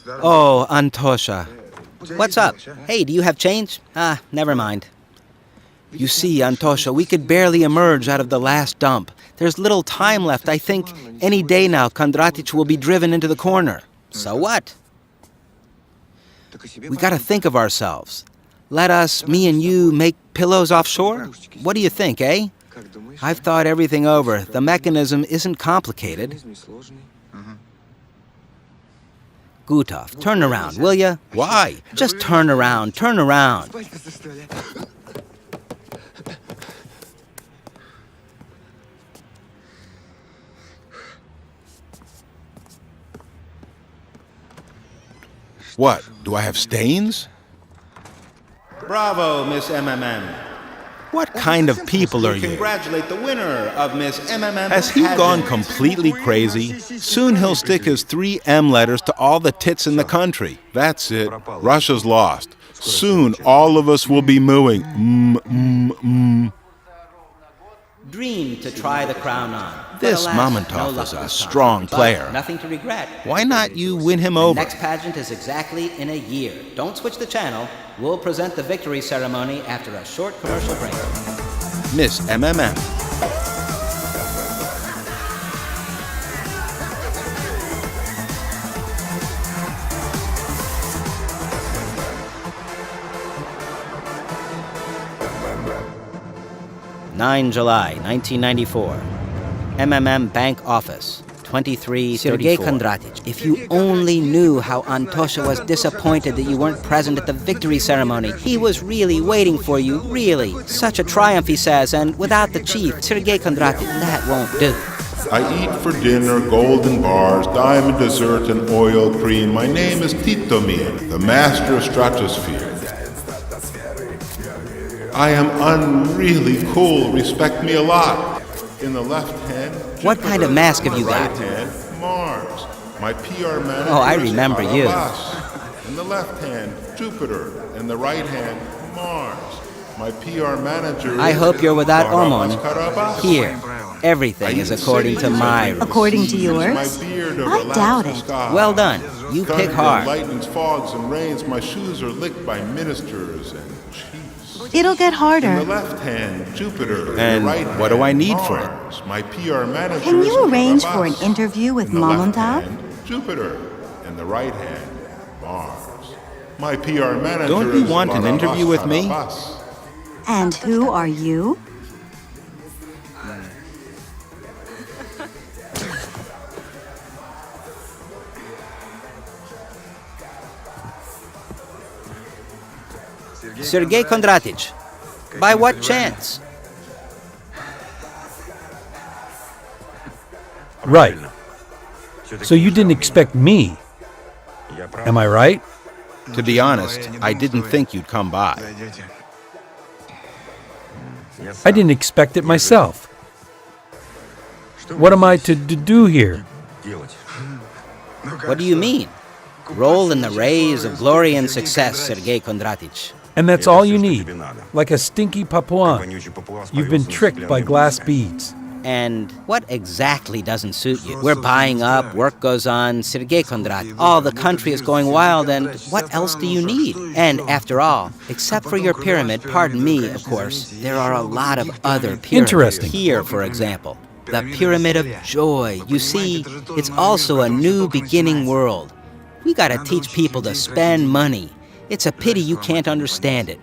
Oh, Antosha, What's up? Hey, do you have change? Never mind. You see, Antosha, we could barely emerge out of the last dump. There's little time left. I think any day now Kondratic will be driven into the corner. So what? We gotta think of ourselves. Let us, me and you, make pillows offshore? What do you think, eh? I've thought everything over. The mechanism isn't complicated. Gutov, turn around, will ya? Why? Just turn around, turn around. What? Do I have stains? Bravo, Miss MMM. What kind of people are you? Congratulate the winner of Miss MMM. Has he gone completely crazy? Soon he'll stick his 3 M letters to all the tits in the country. That's it. Russia's lost. Soon all of us will be mooing. Dream to try the crown on. This Mamontov is a strong player. Nothing to regret. Why not you win him over? The next pageant is exactly in a year. Don't switch the channel. We'll present the victory ceremony after a short commercial break. Miss MMM. July 1994. MMM Bank Office, 2334. Sergei Kondratic, if you only knew how Antosha was disappointed that you weren't present at the victory ceremony. He was really waiting for you, really. Such a triumph, he says, and without the chief, Sergei Kondratic, that won't do. I eat for dinner golden bars, diamond dessert, and oil cream. My name is Titomir, the master of stratosphere. I am unreally cool. Respect me a lot. In the left hand, Jupiter. What kind of mask have you got? In the right hand, Mars. My PR manager. Oh, I remember you. In the left hand, Jupiter. In the right hand, Mars. My PR manager. I hope you're without Omon. Here, everything is according to my rules. According to yours? I doubt it. Well done. You pick hard. Lightnings, fogs, and rains. My shoes are licked by ministers and chiefs. It'll get harder. In the left hand, Jupiter. And in the right what do I need Mars. for it? My PR manager. Can you is arrange Barabas. for an interview with In the left Mamontov? hand, Jupiter. In the right hand, Mars. My PR manager. Don't you is want an Barabas interview with me? Barabas. And who are you? Sergei Kondratic. By what chance? Right. So you didn't expect me. Am I right? To be honest, I didn't think you'd come by. I didn't expect it myself. What am I to do here? What do you mean? Roll in the rays of glory and success, Sergei Kondratic. And that's all you need. Like a stinky Papuan. You've been tricked by glass beads. And what exactly doesn't suit you? We're buying up, work goes on, Sergei Kondratic. All the country is going wild, and what else do you need? And after all, except for your pyramid, pardon me, of course, there are a lot of other pyramids. Interesting. Here, for example, the Pyramid of Joy. You see, it's also a new beginning world. We gotta teach people to spend money. It's a pity you can't understand it.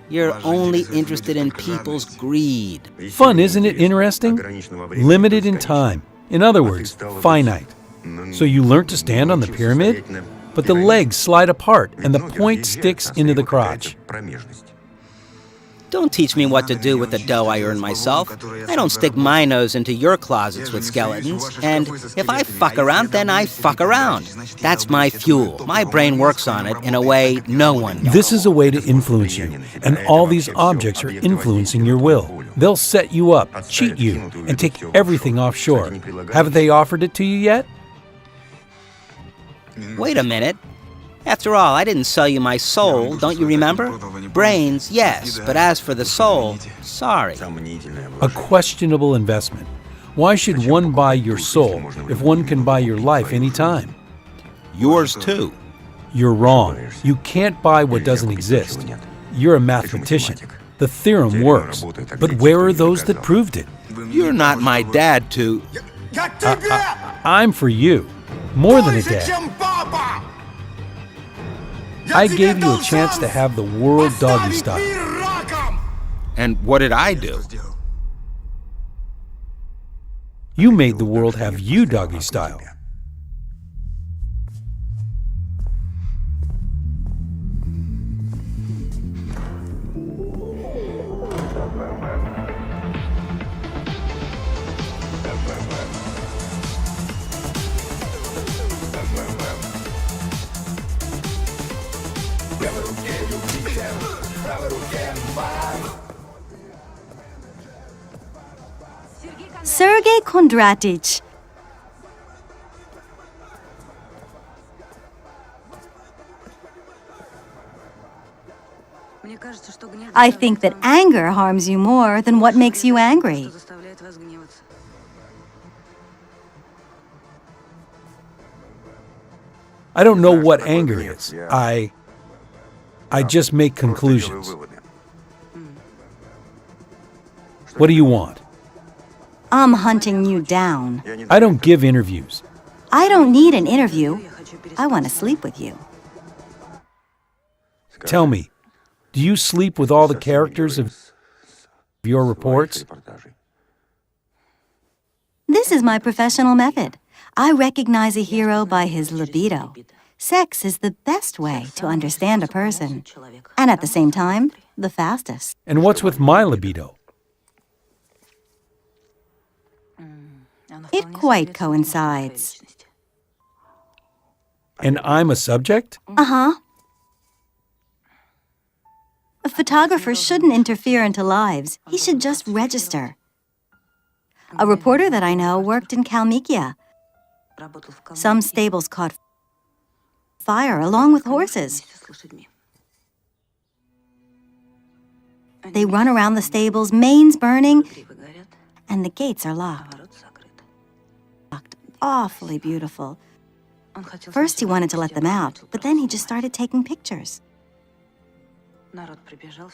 You're only interested in people's greed. Fun, isn't it interesting? Limited in time. In other words, finite. So you learn to stand on the pyramid, but the legs slide apart and the point sticks into the crotch. Don't teach me what to do with the dough I earn myself. I don't stick my nose into your closets with skeletons. And if I fuck around, then I fuck around. That's my fuel. My brain works on it in a way no one does. This is a way to influence you, and all these objects are influencing your will. They'll set you up, cheat you, and take everything offshore. Haven't they offered it to you yet? Wait a minute. After all, I didn't sell you my soul, don't you remember? Brains, yes, but as for the soul, sorry. A questionable investment. Why should one buy your soul if one can buy your life anytime? Yours too. You're wrong. You can't buy what doesn't exist. You're a mathematician. The theorem works. But where are those that proved it? You're not my dad to... I'm for you. More than a dad. I gave you a chance to have the world doggy style. And what did I do? You made the world have you doggy style. Sergei Kondratich. I think that anger harms you more than what makes you angry. I don't know what anger is. I just make conclusions. What do you want? I'm hunting you down. I don't give interviews. I don't need an interview. I want to sleep with you. Tell me, do you sleep with all the characters of your reports? This is my professional method. I recognize a hero by his libido. Sex is the best way to understand a person, and at the same time, the fastest. And what's with my libido? It quite coincides. And I'm a subject? Uh-huh. A photographer shouldn't interfere into lives. He should just register. A reporter that I know worked in Kalmykia. Some stables caught fire along with horses. They run around the stables, manes burning, and the gates are locked. Awfully beautiful. First he wanted to let them out, but then he just started taking pictures.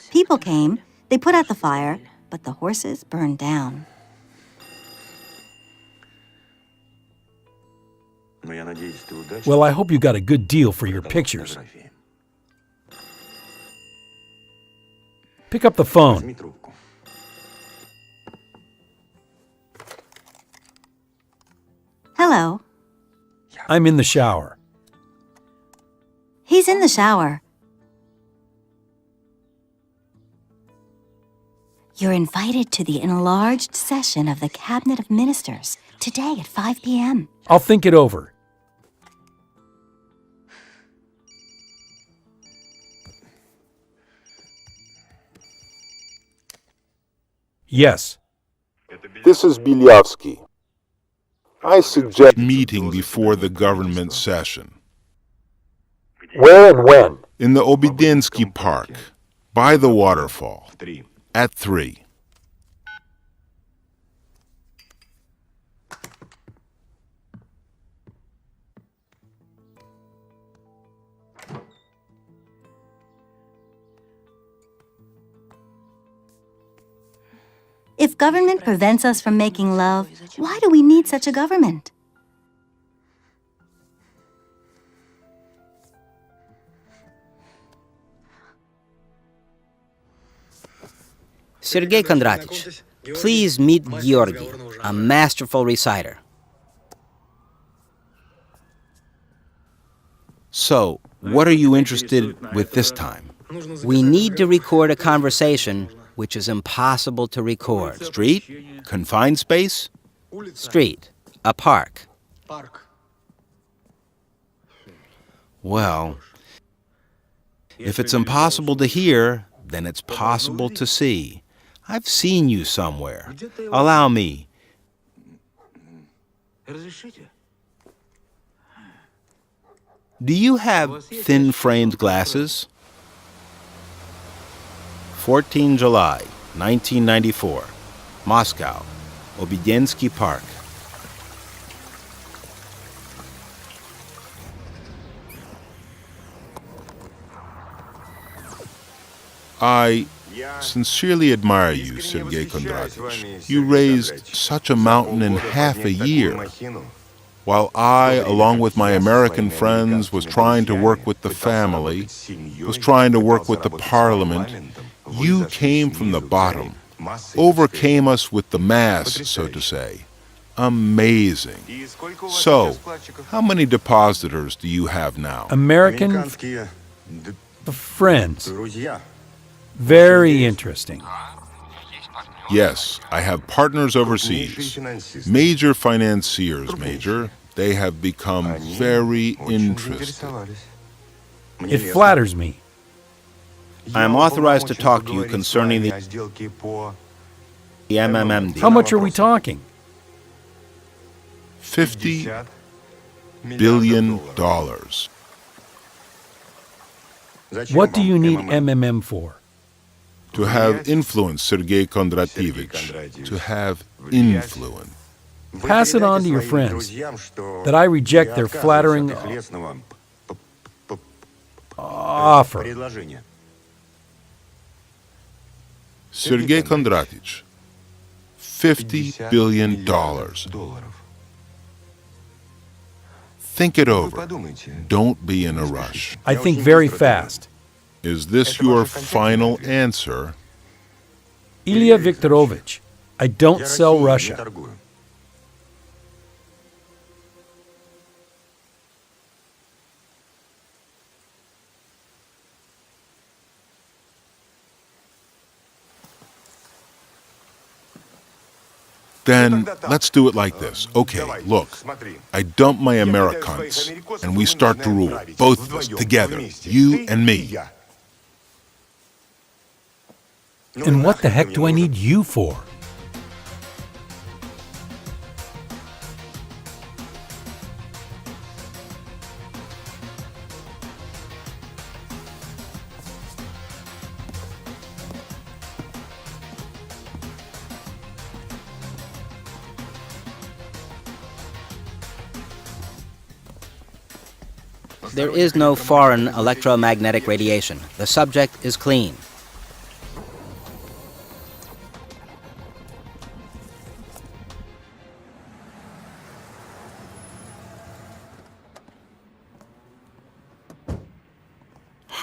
People came, they put out the fire, but the horses burned down. Well, I hope you got a good deal for your pictures. Pick up the phone. Hello. I'm in the shower. He's in the shower. You're invited to the enlarged session of the Cabinet of Ministers today at 5 p.m. I'll think it over. Yes. This is Bilyavsky. I suggest meeting before the government session. Where and when? In the Obidinsky Park, by the waterfall, at 3. If government prevents us from making love, why do we need such a government? Sergei Kondratich, please meet Georgy, a masterful reciter. So, what are you interested with this time? We need to record a conversation which is impossible to record. Street? Confined space? Street. A park. Well, if it's impossible to hear, then it's possible to see. I've seen you somewhere. Allow me. Do you have thin-framed glasses? 14 July, 1994. Moscow, Obidinsky Park. I sincerely admire you, Sergei Kondratych. You raised such a mountain in half a year, while I, along with my American friends, was trying to work with the family, was trying to work with the parliament. You came from the bottom, overcame us with the mass, so to say. Amazing. So, how many depositors do you have now? American friends. Very interesting. Yes, I have partners overseas. Major financiers, Major. They have become very interested. It flatters me. I am authorized to talk to you concerning the MMM deal. How much are we talking? $50 billion. What do you need MMM for? To have influence, Sergei Kondratyevich. To have influence. Pass it on to your friends that I reject their flattering offer. Sergei Kondratych, $50 billion. Think it over. Don't be in a rush. I think very fast. Is this your final answer? Ilya Viktorovich, I don't sell Russia. Then let's do it like this. Okay, look, I dump my Americans, and we start to rule, both of us, together, you and me. And what the heck do I need you for? There is no foreign electromagnetic radiation. The subject is clean.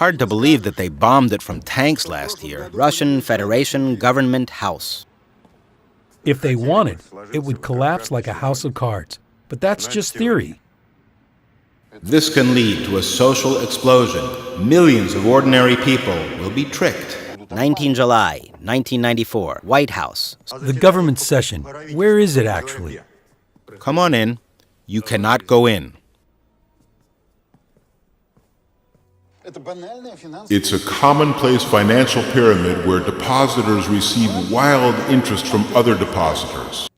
Hard to believe that they bombed it from tanks last year. Russian Federation Government House. If they wanted, it would collapse like a house of cards. But that's just theory. This can lead to a social explosion. Millions of ordinary people will be tricked. 19 July, 1994, White House. The government session, where is it actually? Come on in. You cannot go in. It's a commonplace financial pyramid where depositors receive wild interest from other depositors.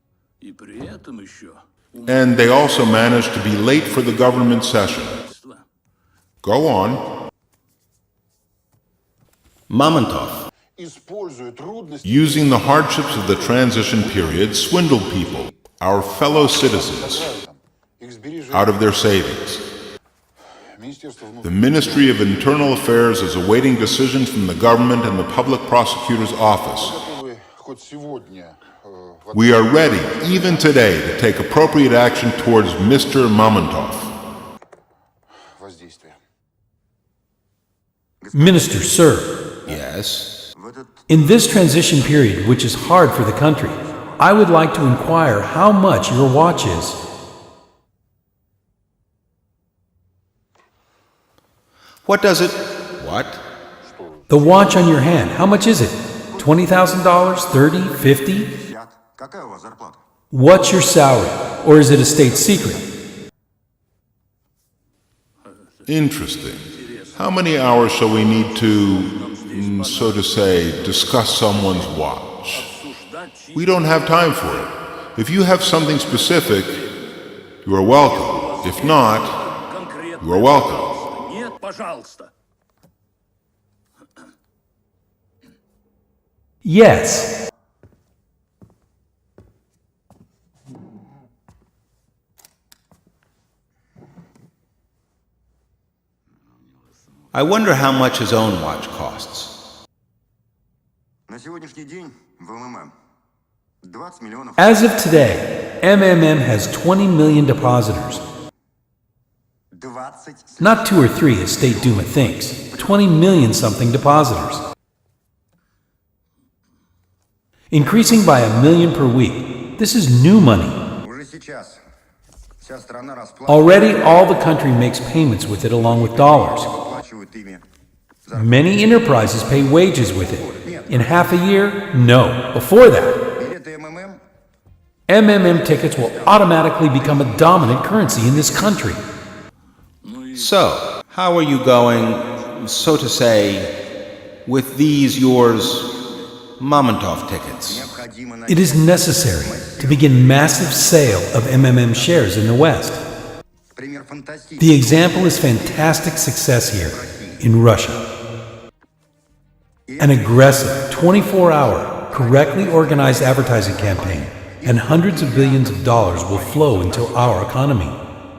And they also manage to be late for the government session. Go on. Mamontov. Using the hardships of the transition period, swindled people, our fellow citizens, out of their savings. The Ministry of Internal Affairs is awaiting decisions from the government and the public prosecutor's office. We are ready, even today, to take appropriate action towards Mr. Mamontov. Minister, sir. Yes? In this transition period, which is hard for the country, I would like to inquire how much your watch is. What does it... What? The watch on your hand, how much is it? $20,000? $30,000? $50,000? What's your salary? Or is it a state secret? Interesting. How many hours shall we need to, so to say, discuss someone's watch? We don't have time for it. If you have something specific, you are welcome. If not, you are welcome. Yes. I wonder how much his own watch costs. As of today, MMM has 20 million depositors. Not 2 or 3 as State Duma thinks. 20 million something depositors. Increasing by 1 million per week. This is new money. Already all the country makes payments with it along with dollars. Many enterprises pay wages with it. In half a year? No. Before that, MMM tickets will automatically become a dominant currency in this country. So, how are you going, so to say, with these yours Mamontov tickets? It is necessary to begin massive sale of MMM shares in the West. The example is fantastic success here in Russia. An aggressive 24-hour, correctly organized advertising campaign and hundreds of billions of dollars will flow into our economy,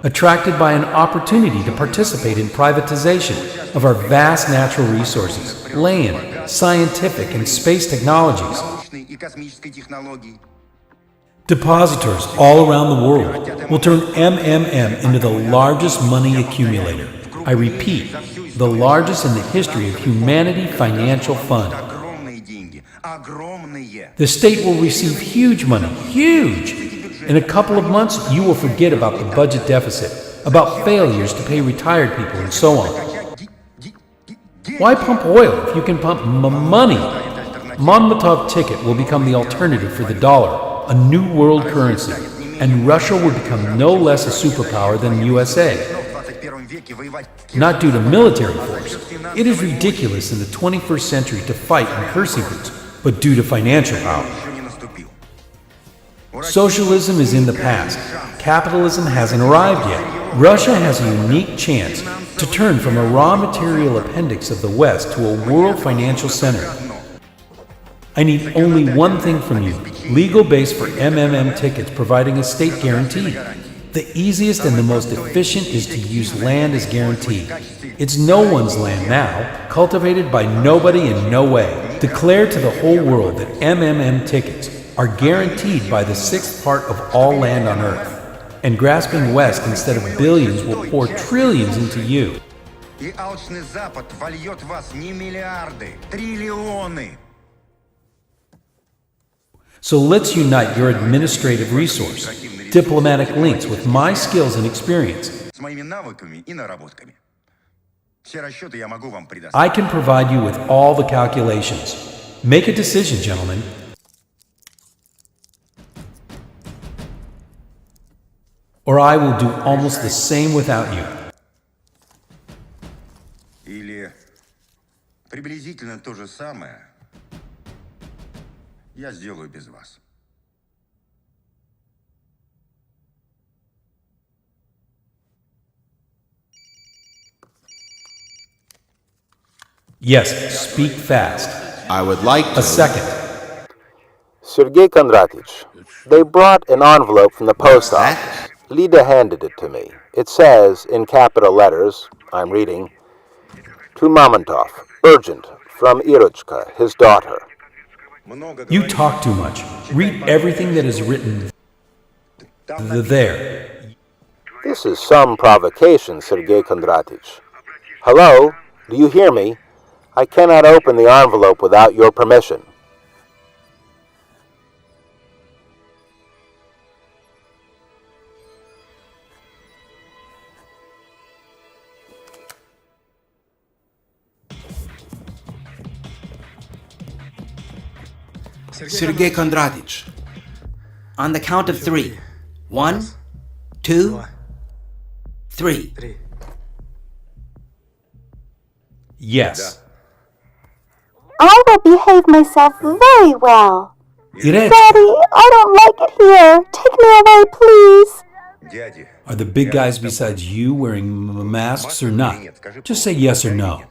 attracted by an opportunity to participate in privatization of our vast natural resources, land, scientific and space technologies. Depositors all around the world will turn MMM into the largest money accumulator. I repeat, the largest in the history of humanity financial fund. The state will receive huge money, huge. In a couple of months, you will forget about the budget deficit, about failures to pay retired people, and so on. Why pump oil if you can pump money? Mamontov ticket will become the alternative for the dollar, a new world currency, and Russia will become no less a superpower than the USA. Not due to military force. It is ridiculous in the 21st century to fight in kersey boots, but due to financial power. Socialism is in the past. Capitalism hasn't arrived yet. Russia has a unique chance to turn from a raw material appendix of the West to a world financial center. I need only one thing from you, legal base for MMM tickets providing a state guarantee. The easiest and the most efficient is to use land as guarantee. It's no one's land now, cultivated by nobody in no way. Declare to the whole world that MMM tickets are guaranteed by the 6th part of all land on earth. And grasping West instead of billions will pour trillions into you. So let's unite your administrative resource, diplomatic links with my skills and experience. I can provide you with all the calculations. Make a decision, gentlemen. Or I will do almost the same without you. Или приблизительно то же самое я сделаю без вас. Yes, speak fast. I would like to... A second. Sergei Kondratych, they brought an envelope from the post office. Lida handed it to me. It says, in capital letters, I'm reading, to Mamontov, urgent, from Irochka, his daughter. You talk too much. Read everything that is written there. This is some provocation, Sergei Kondratych. Hello? Do you hear me? I cannot open the envelope without your permission. Sergei Kondratych. On the count of 3. 1, 2, 3. Yes. I will behave myself very well. Irech, Daddy, I don't like it here. Take me away, please. are the big guys besides you wearing masks or not? Just say yes or no.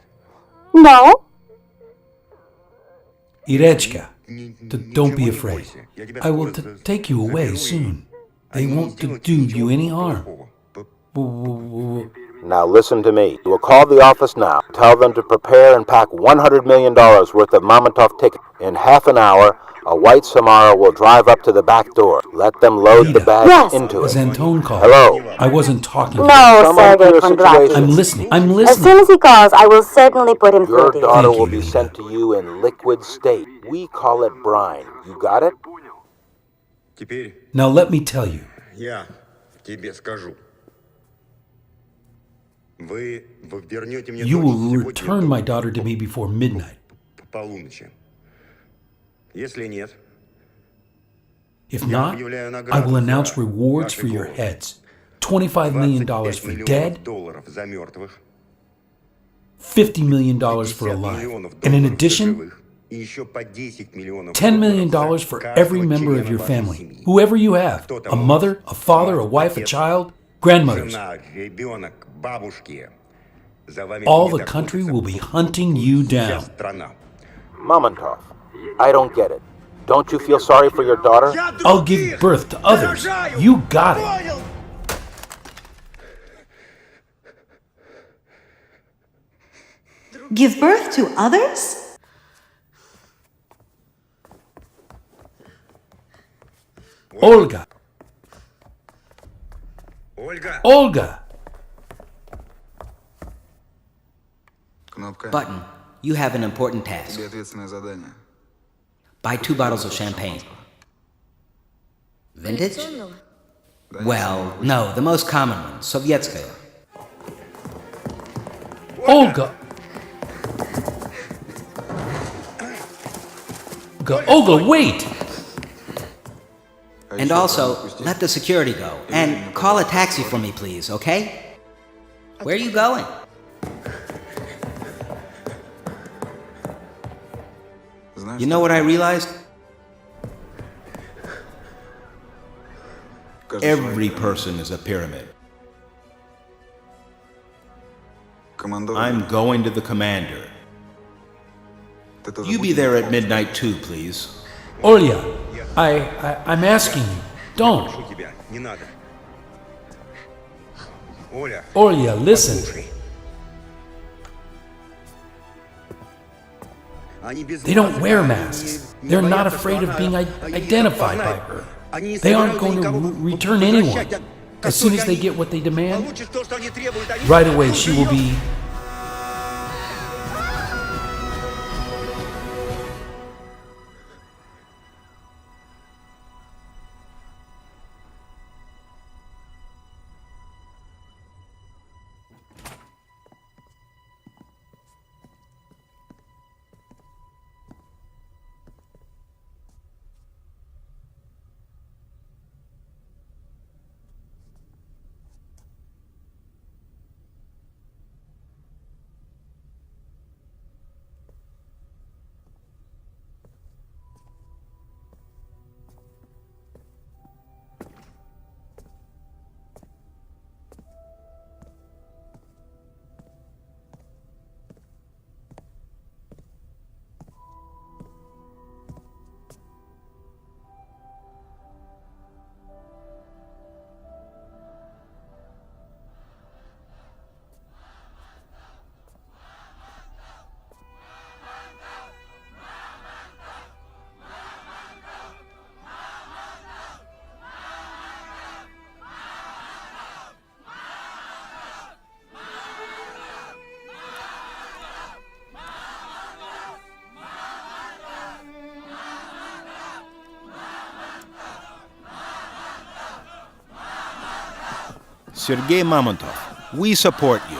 No. Irechka, don't be afraid. I will take you away soon. They won't do you any harm. Now listen to me. You will call the office now. Tell them to prepare and pack $100 million worth of Mamontov tickets. In half an hour, a white Samara will drive up to the back door. Let them load the bags into As it. Antone called. Hello? I wasn't talking. No, Sergei Kondratich. I'm listening. I'm As listening. soon as he calls, I will certainly put him Your through to you. daughter Thank you, will be Lita. sent to you in liquid state. We call it brine. You got it? Теперь Now let me tell you. я тебе скажу. Вы вернете мне You дочь will сегодня return my daughter to me before midnight. по полуночи. Если нет, If not, I will announce rewards for your heads. $25 million for dead, $25 за мертвых, $50 million for 50 alive. миллионов And in долларов за addition, живых, и еще по 10 миллионов $10 million долларов за for каждого every member of члена your вашей family. семьи. Whoever you have, a mother, a father, a wife, a child, grandmothers. Жена, ребенок, бабушки. За вами All the будет country охотиться will be hunting you вся down. страна. Mamontov, I don't get it. Don't you feel sorry for your daughter? I'll give birth to others. You got it. Give birth to others? Olga. Ольга! Olga. Кнопка. Button, you have an important task. Тебе ответственное задание. Buy 2 bottles of champagne. Vintage? Well, no, the most common one, Sovietskaya. Olga. Olga, wait! And also, let the security go. And call a taxi for me, please, okay? Where are you going? You know what I realized? Every person is a pyramid. I'm going to the commander. You be there at midnight too, please. Olya, I'm asking you, don't. Прошу тебя, не надо. Оля, Olya, listen. они без They don't маски, wear они masks. не They're not боятся, afraid что of being она их identified by опознает. her. Они не They aren't собираются going to никого return anyone. возвращать. Как As soon только as they они get what they demand, получат то, что они требуют, они right away тут she же will ее- be... Sergei Mamontov, we support you.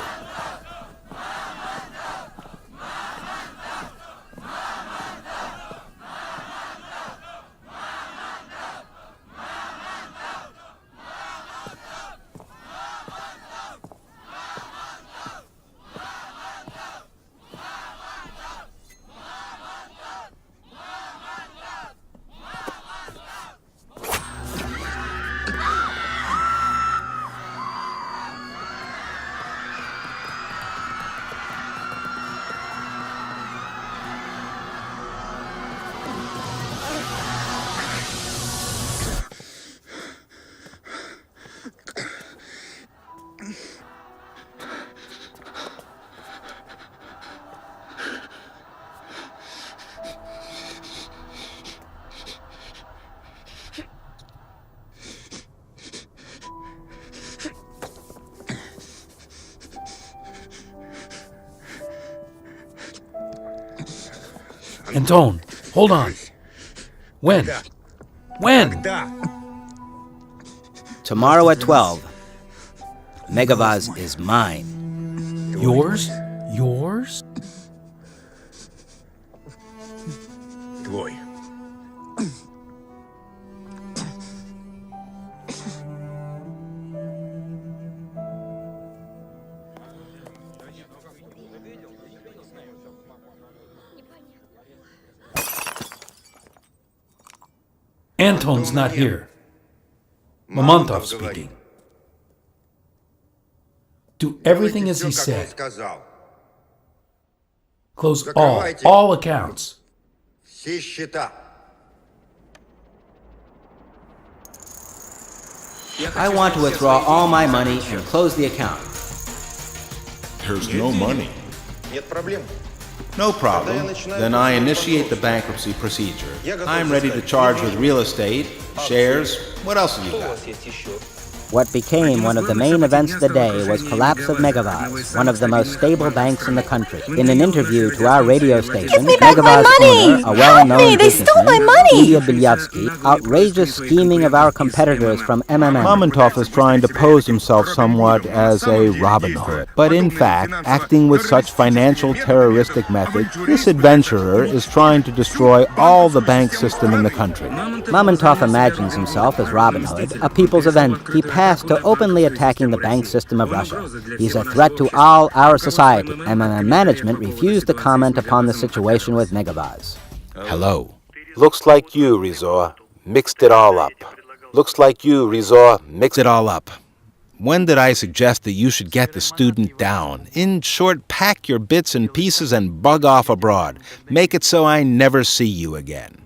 Anton, hold on. When? When? Tomorrow at 12. Megavaz is mine. Yours? Yours? Твой. Anton's not here. Mamontov speaking. Do everything as he said. Close all accounts. Все счета. I want to withdraw all my money and close the account. There's no money. Нет проблем. No problem. Then I initiate the bankruptcy procedure. I'm ready to charge with real estate, shares. What else have you got? What became one of the main events of the day was collapse of Megavaz, one of the most stable banks in the country. In an interview to our radio station, Megavaz owner, a well-known businessman, Ilya Bilyavsky, outrageous scheming of our competitors from MMM. Mamontov is trying to pose himself somewhat as a Robin Hood. But in fact, acting with such financial terroristic methods, this adventurer is trying to destroy all the bank system in the country. Mamontov imagines himself as Robin Hood, a people's event. He passed to openly attacking the bank system of Russia. He's a threat to all our society. MMM management refused to comment upon the situation with Megavaz. Hello. Looks like you, Rizor, mixed it all up. Looks like you, Rizor, mixed It all up. When did I suggest that you should get the student down? In short, pack your bits and pieces and bug off abroad. Make it so I never see you again.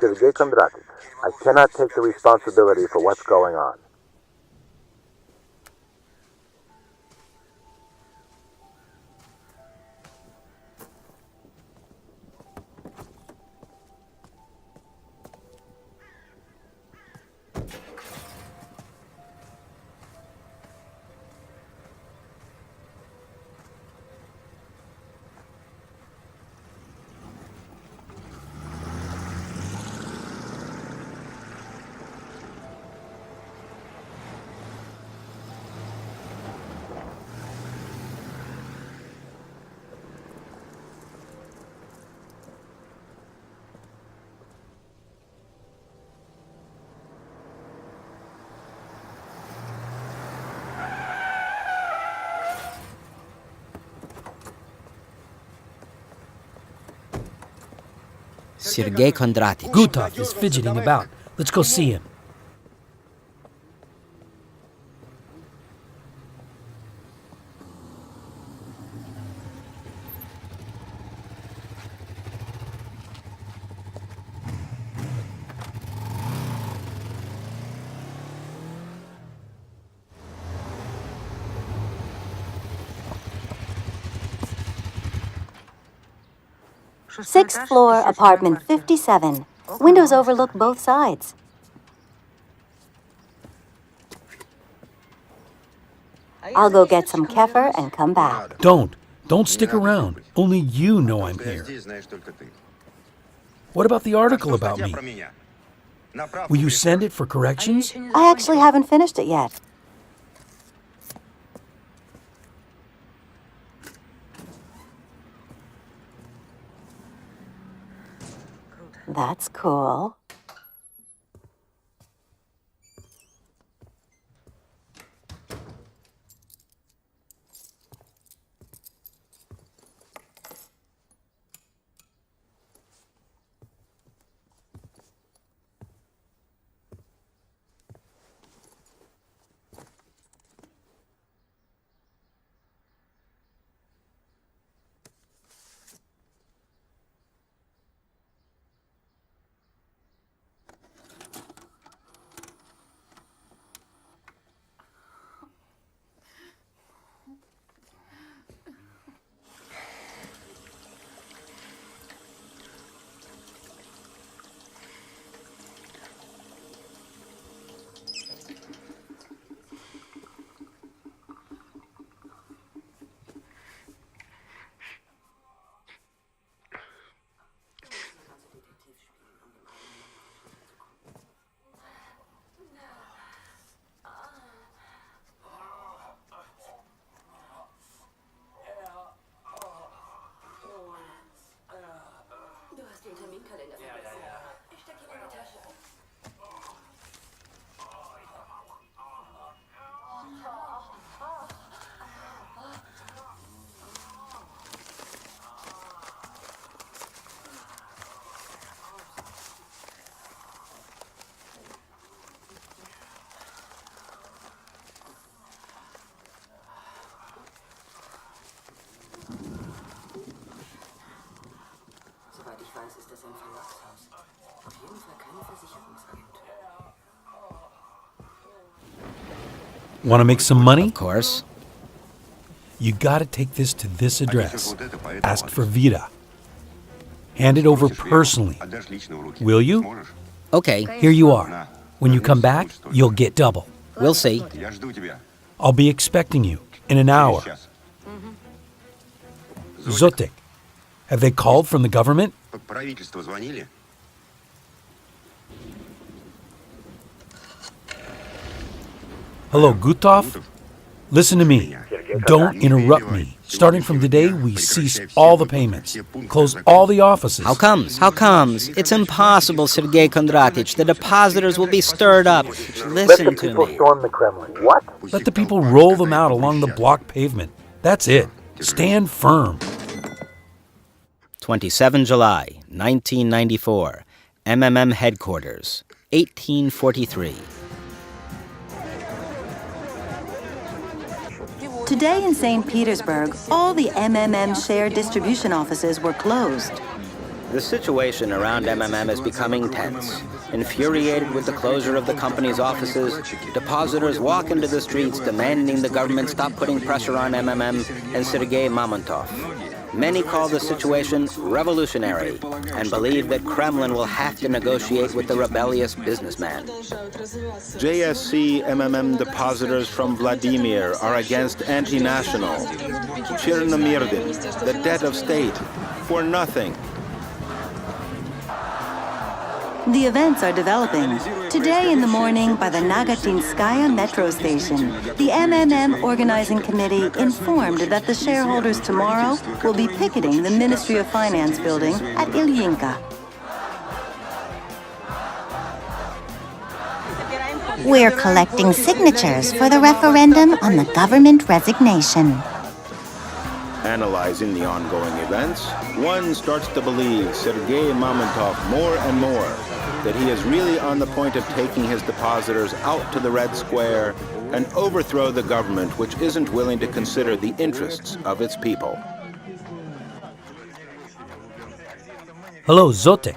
Sergei Kondratich, I cannot take the responsibility for what's going on. Sergei Kondratich. Gutov is fidgeting about. Let's go see him. Sixth floor, apartment 57. Windows overlook both sides. I'll go get some kefir and come back. Don't stick around. Only you know I'm here. What about the article about me? Will you send it for corrections? I actually haven't finished it yet. That's cool. Want to make some money? Of course. You gotta take this to this address. Ask for Vida. Hand it over personally. Will you? Okay, Here you are. When you come back, you'll get double. we'll see. I'll be expecting you in an hour. Zotik, have they called from the government? Hello, Gutov? Listen to me. Don't interrupt me. Starting from today, we cease all the payments. Close all the offices. How comes? How comes? It's impossible, Sergei Kondratich. The depositors will be stirred up. Listen to me. Storm the Kremlin. What? Let the people roll them out along the block pavement. That's it. Stand firm. 27 July, 1994. MMM headquarters. 1843. Today in St. Petersburg, all the MMM share distribution offices were closed. The situation around MMM is becoming tense. Infuriated with the closure of the company's offices, depositors walk into the streets demanding the government stop putting pressure on MMM and Sergei Mamontov. Many call the situation revolutionary and believe that Kremlin will have to negotiate with the rebellious businessman. JSC MMM depositors from Vladimir are against anti-national. PyraMMMid, the debt of state, for nothing. The events are developing. Today in the morning by the Nagatinskaya metro station, the MMM organizing committee informed that the shareholders tomorrow will be picketing the Ministry of Finance building at Ilyinka. We're collecting signatures for the referendum on the government resignation. Analyzing the ongoing events, one starts to believe Sergei Mamontov more and more, that he is really on the point of taking his depositors out to the Red Square and overthrow the government which isn't willing to consider the interests of its people. Hello, Zotik.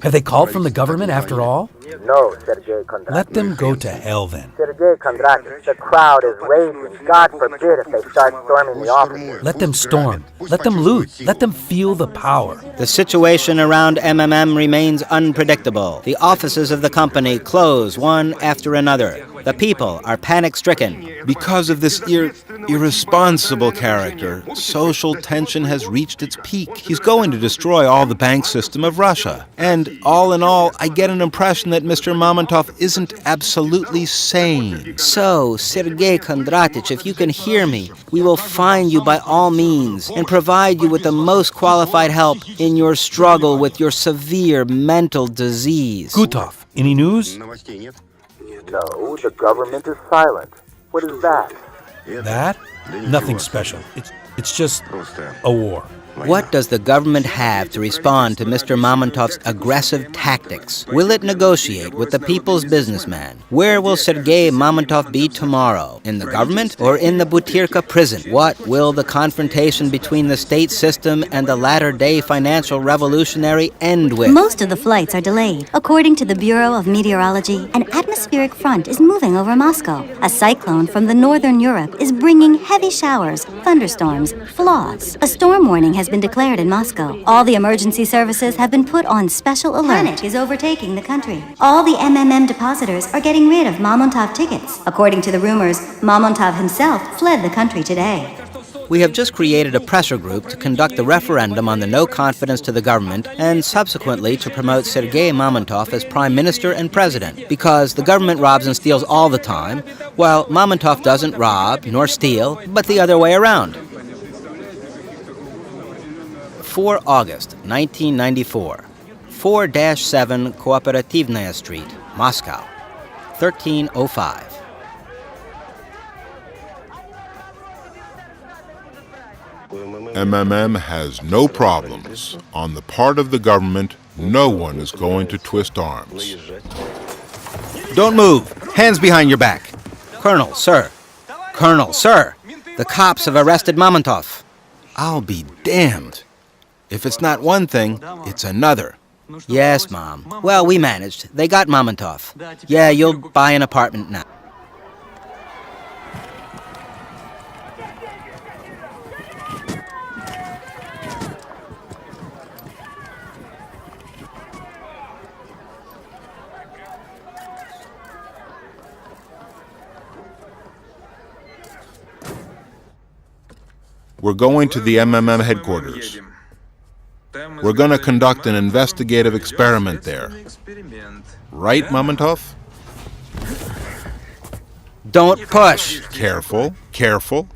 Have they called from the government after all? No, Sergei Kondratich. Let them go to hell then. Sergei Kondratich, the crowd is raging. God forbid if they start storming the offices. Let them storm. Let them loot. Let them feel the power. The situation around MMM remains unpredictable. The offices of the company close one after another. The people are panic-stricken. Because of this irresponsible character, social tension has reached its peak. He's going to destroy all the bank system of Russia. And all in all, I get an impression that Mr. Mamontov isn't absolutely sane. So, Sergei Kondratich, if you can hear me, we will find you by all means and provide you with the most qualified help in your struggle with your severe mental disease. Gutov, any news? No, the government is silent. What is that? That? Nothing special. It's just a war. What does the government have to respond to Mr. Mamontov's aggressive tactics? Will it negotiate with the people's businessman? Where will Sergei Mamontov be tomorrow? In the government or in the Butyrka prison? What will the confrontation between the state system and the latter-day financial revolutionary end with? Most of the flights are delayed. According to the Bureau of Meteorology, an atmospheric front is moving over Moscow. A cyclone from the northern Europe is bringing heavy showers, thunderstorms, flaws. A storm warning has been declared in Moscow. All the emergency services have been put on special alert. Panic is overtaking the country. All the MMM depositors are getting rid of Mamontov tickets. According to the rumors, Mamontov himself fled the country today. We have just created a pressure group to conduct a referendum on the no confidence to the government and subsequently to promote Sergei Mamontov as Prime Minister and President, because the government robs and steals all the time, while Mamontov doesn't rob nor steal, but the other way around. 4 August 1994, 4-7 Kooperativnaya Street, Moscow, 1305. MMM has no problems. On the part of the government, no one is going to twist arms. Don't move! Hands behind your back! Colonel, sir! Colonel, sir! The cops have arrested Mamontov. I'll be damned. If it's not one thing, it's another. Yes, Mom. Well, we managed. They got Mamontov. Yeah, you'll buy an apartment now. We're going to the MMM headquarters. We're going to conduct an investigative experiment there. Right, Mamontov? Don't push. Careful, careful.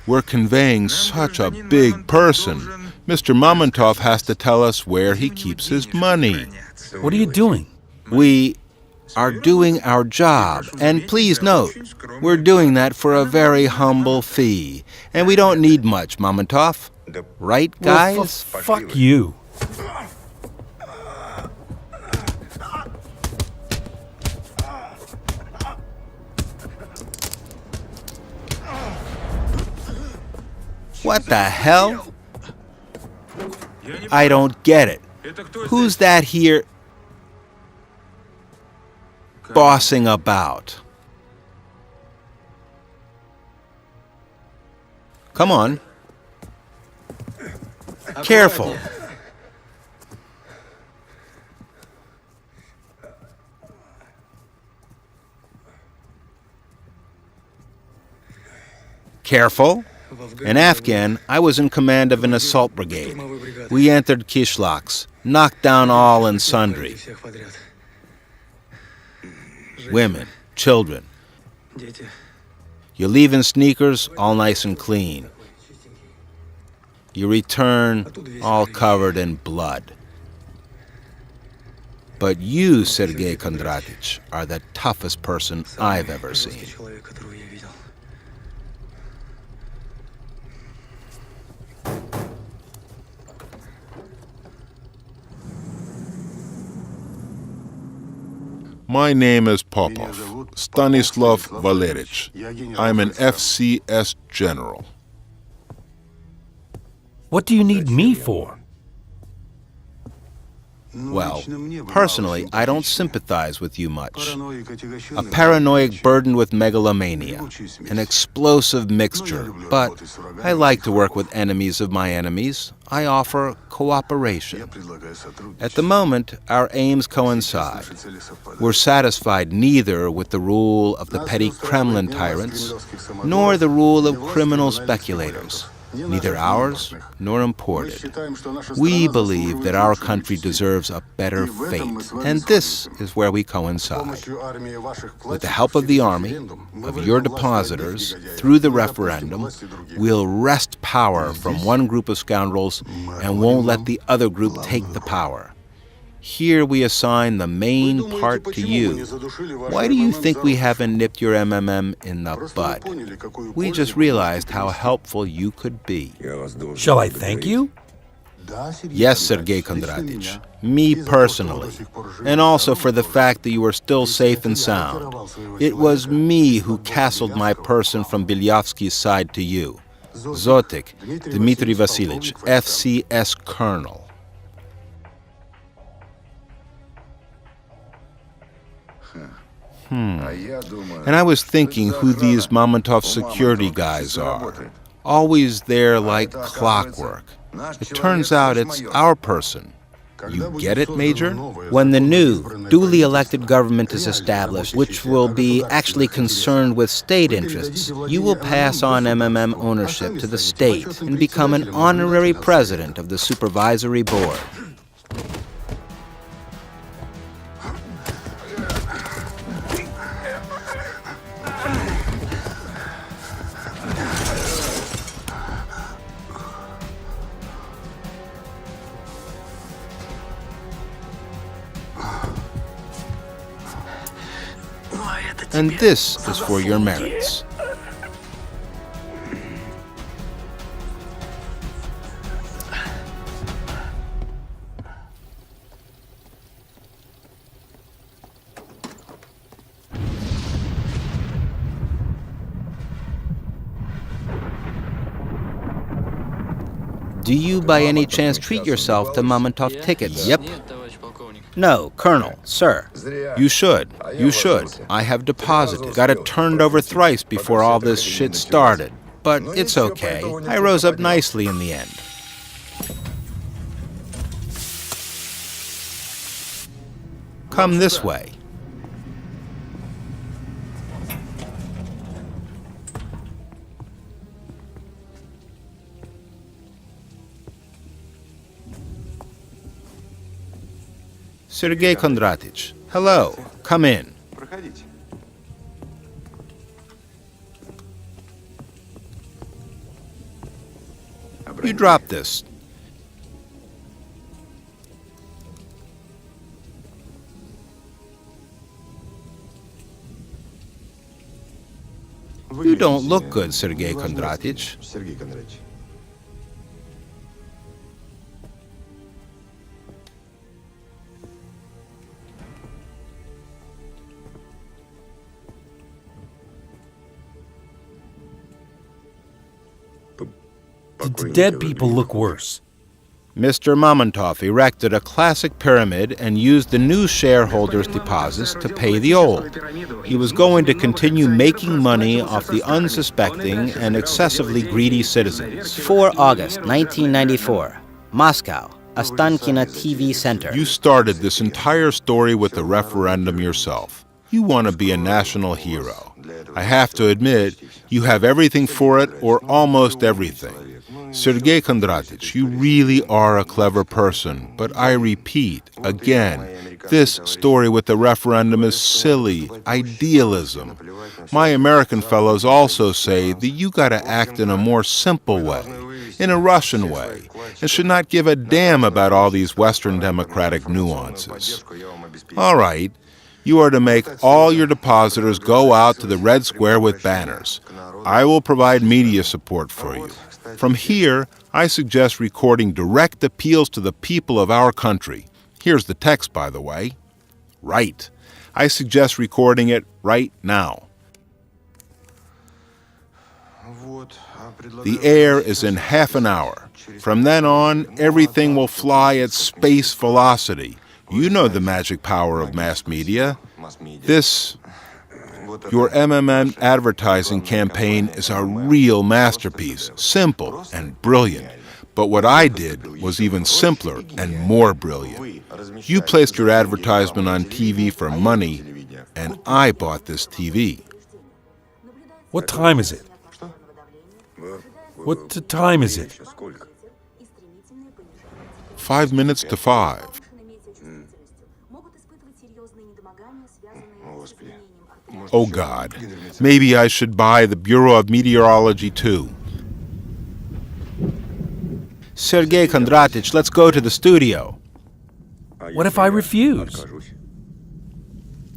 We're conveying such a big person. Mr. Mamontov has to tell us where he keeps his money. What are you doing? We are doing our job. And please note, we're doing that for a very humble fee. And we don't need much, Mamontov. Right, guys? Well, fuck you. What the hell? I don't get it. Who's that here bossing about? Come on. Careful. Careful. In Afghan, I was in command of an assault brigade. We entered Kishlaks, knocked down all and sundry. Women, children. You leave in sneakers, all nice and clean. You return, all covered in blood. But you, Sergei Kondratych, are the toughest person I've ever seen. My name is Popov, Stanislav Valerich. I'm an FCS general. What do you need me for? Well, personally, I don't sympathize with you much. A paranoiac burdened with megalomania, an explosive mixture, but I like to work with enemies of my enemies. I offer cooperation. At the moment, our aims coincide. We're satisfied neither with the rule of the petty Kremlin tyrants, nor the rule of criminal speculators. Neither ours nor imported. We believe that our country deserves a better fate, and this is where we coincide. With the help of the army, of your depositors, through the referendum, we'll wrest power from one group of scoundrels and won't let the other group take the power. Here we assign the main part to you. Why do you think we haven't nipped your MMM in the bud? We just realized how helpful you could be. Shall I thank you? Yes, Sergei Kondratych, me personally, and also for the fact that you are still safe and sound. It was me who castled my person from Bilyavsky's side to you. Zotik, Dmitry Vasilyevich, FCS Colonel. And I was thinking who these Mamontov security guys are. Always there like clockwork. It turns out it's our person. You get it, Major? When the new, duly elected government is established, which will be actually concerned with state interests, you will pass on MMM ownership to the state and become an honorary president of the supervisory board. And this is for your merits. Do you by any chance treat yourself to Mamontov tickets? Yep. No, Colonel, sir. You should. You should. I have deposited. Got it turned over thrice before all this shit started. But it's okay. I rose up nicely in the end. Come this way. Sergei Kondratych, hello. Come in. You drop this. You don't look good, Sergei Kondratych. The dead people look worse. Mr. Mamontov erected a classic pyramid and used the new shareholders' deposits to pay the old. He was going to continue making money off the unsuspecting and excessively greedy citizens. 4 August 1994, Moscow, Ostankino TV Center. You started this entire story with the referendum yourself. You want to be a national hero. I have to admit, you have everything for it, or almost everything. Sergei Kondratych, you really are a clever person, but I repeat, again, this story with the referendum is silly, idealism. My American fellows also say that you gotta act in a more simple way, in a Russian way, and should not give a damn about all these Western democratic nuances. All right, you are to make all your depositors go out to the Red Square with banners. I will provide media support for you. From here, I suggest recording direct appeals to the people of our country. Here's the text, by the way. Right. I suggest recording it right now. The air is in half an hour. From then on, everything will fly at space velocity. You know the magic power of mass media. Your MMM advertising campaign is a real masterpiece, simple and brilliant. But what I did was even simpler and more brilliant. You placed your advertisement on TV for money, and I bought this TV. What time is it? What time is it? 5 minutes to 5. Oh God, maybe I should buy the Bureau of Meteorology too. Sergei Kondratych, let's go to the studio. What if I refuse?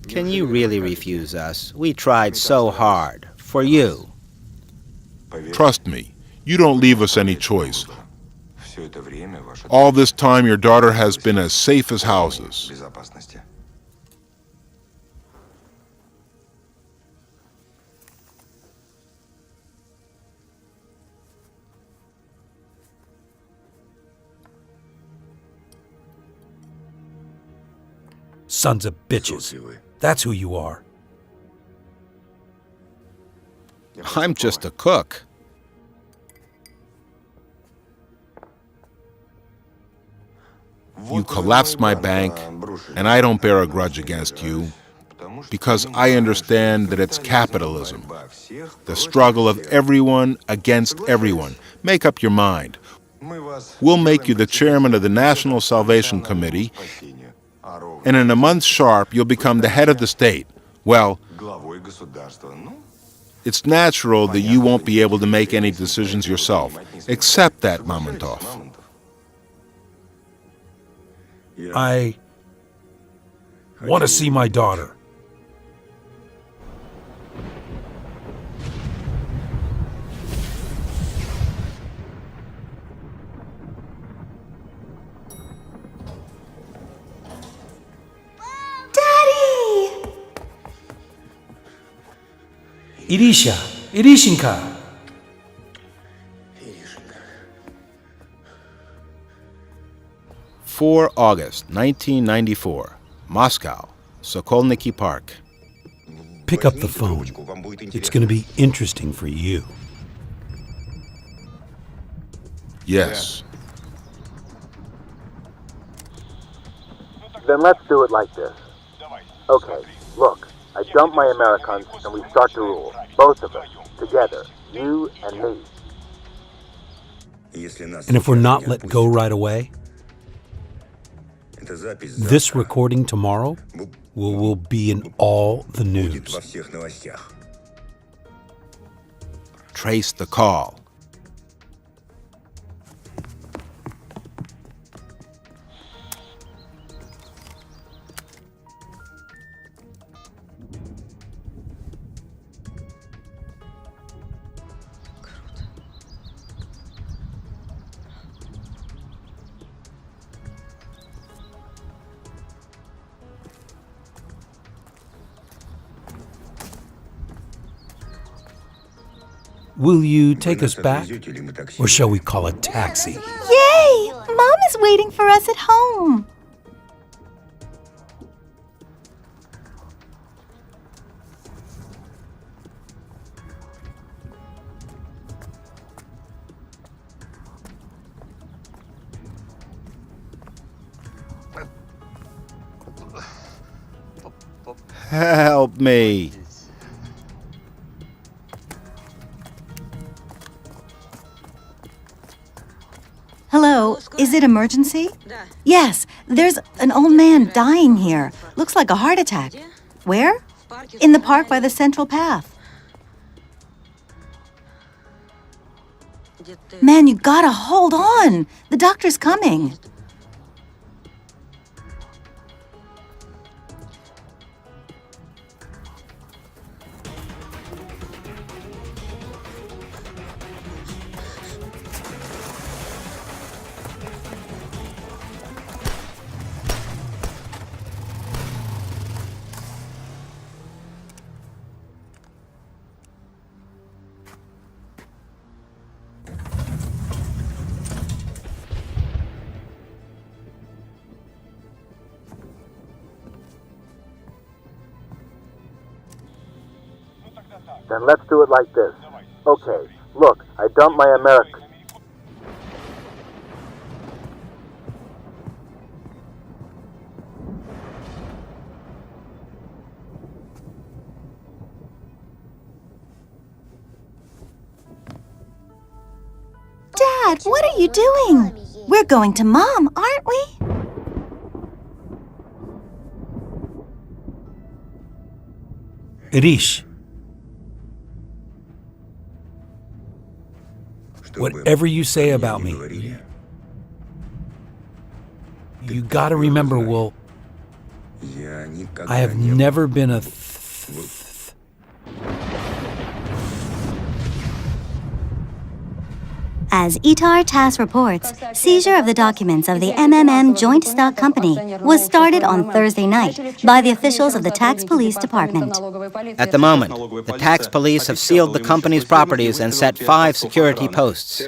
Can you really refuse us? We tried so hard. For you. Trust me, you don't leave us any choice. All this time your daughter has been as safe as houses. Sons of bitches. That's who you are. I'm just a cook. You collapsed my bank, and I don't bear a grudge against you, because I understand that it's capitalism, the struggle of everyone against everyone. Make up your mind. We'll make you the chairman of the National Salvation Committee, and in a month sharp, you'll become the head of the state. Well, it's natural that you won't be able to make any decisions yourself. Accept that, Mamontov. I want to see my daughter. Irisha, Irishinka. 4 August 1994, Moscow, Sokolniki Park. Pick up the phone. It's going to be interesting for you. Yes. Then let's do it like this. Okay, look, I dump my Americans and we start to rule. Both of us, together, you and me. And if we're not let go right away, This recording tomorrow will be in all the news. Trace the call. Will you take us back? Or shall we call a taxi? Yay! Mom is waiting for us at home. Help me. Hello, is it emergency? Yes, there's an old man dying here. Looks like a heart attack. Where? In the park by the central path. Man, you gotta hold on. The doctor's coming. Then let's do it like this. Okay, look, I dumped my American. Dad, what are you doing? We're going to Mom, aren't we? Irish. Whatever you say about me, you gotta remember, I have never been a As Itar TASS reports, seizure of the documents of the MMM Joint Stock Company was started on Thursday night by the officials of the Tax Police Department. At the moment, the tax police have sealed the company's properties and set 5 security posts.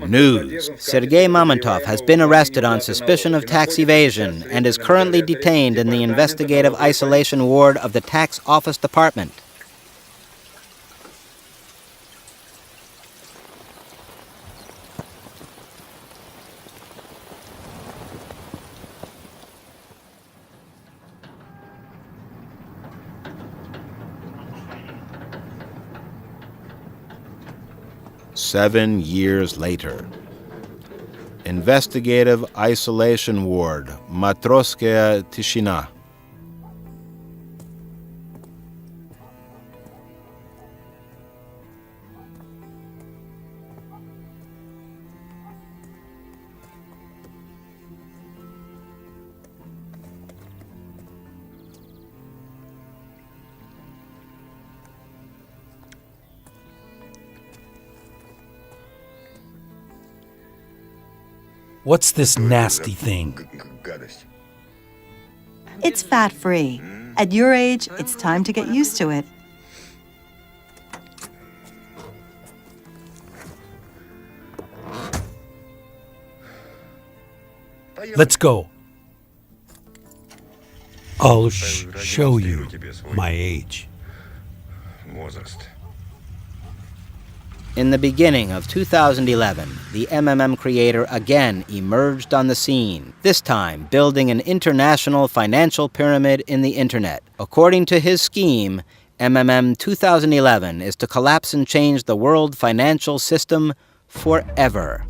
News. Sergei Mamontov has been arrested on suspicion of tax evasion and is currently detained in the investigative isolation ward of the Tax Office Department. Seven years later. Investigative Isolation Ward, Matroskaya Tishina. What's this nasty thing? It's fat-free. At your age, it's time to get used to it. Let's go. I'll show you my age. In the beginning of 2011, the MMM creator again emerged on the scene, this time building an international financial pyramid in the Internet. According to his scheme, MMM 2011 is to collapse and change the world financial system forever.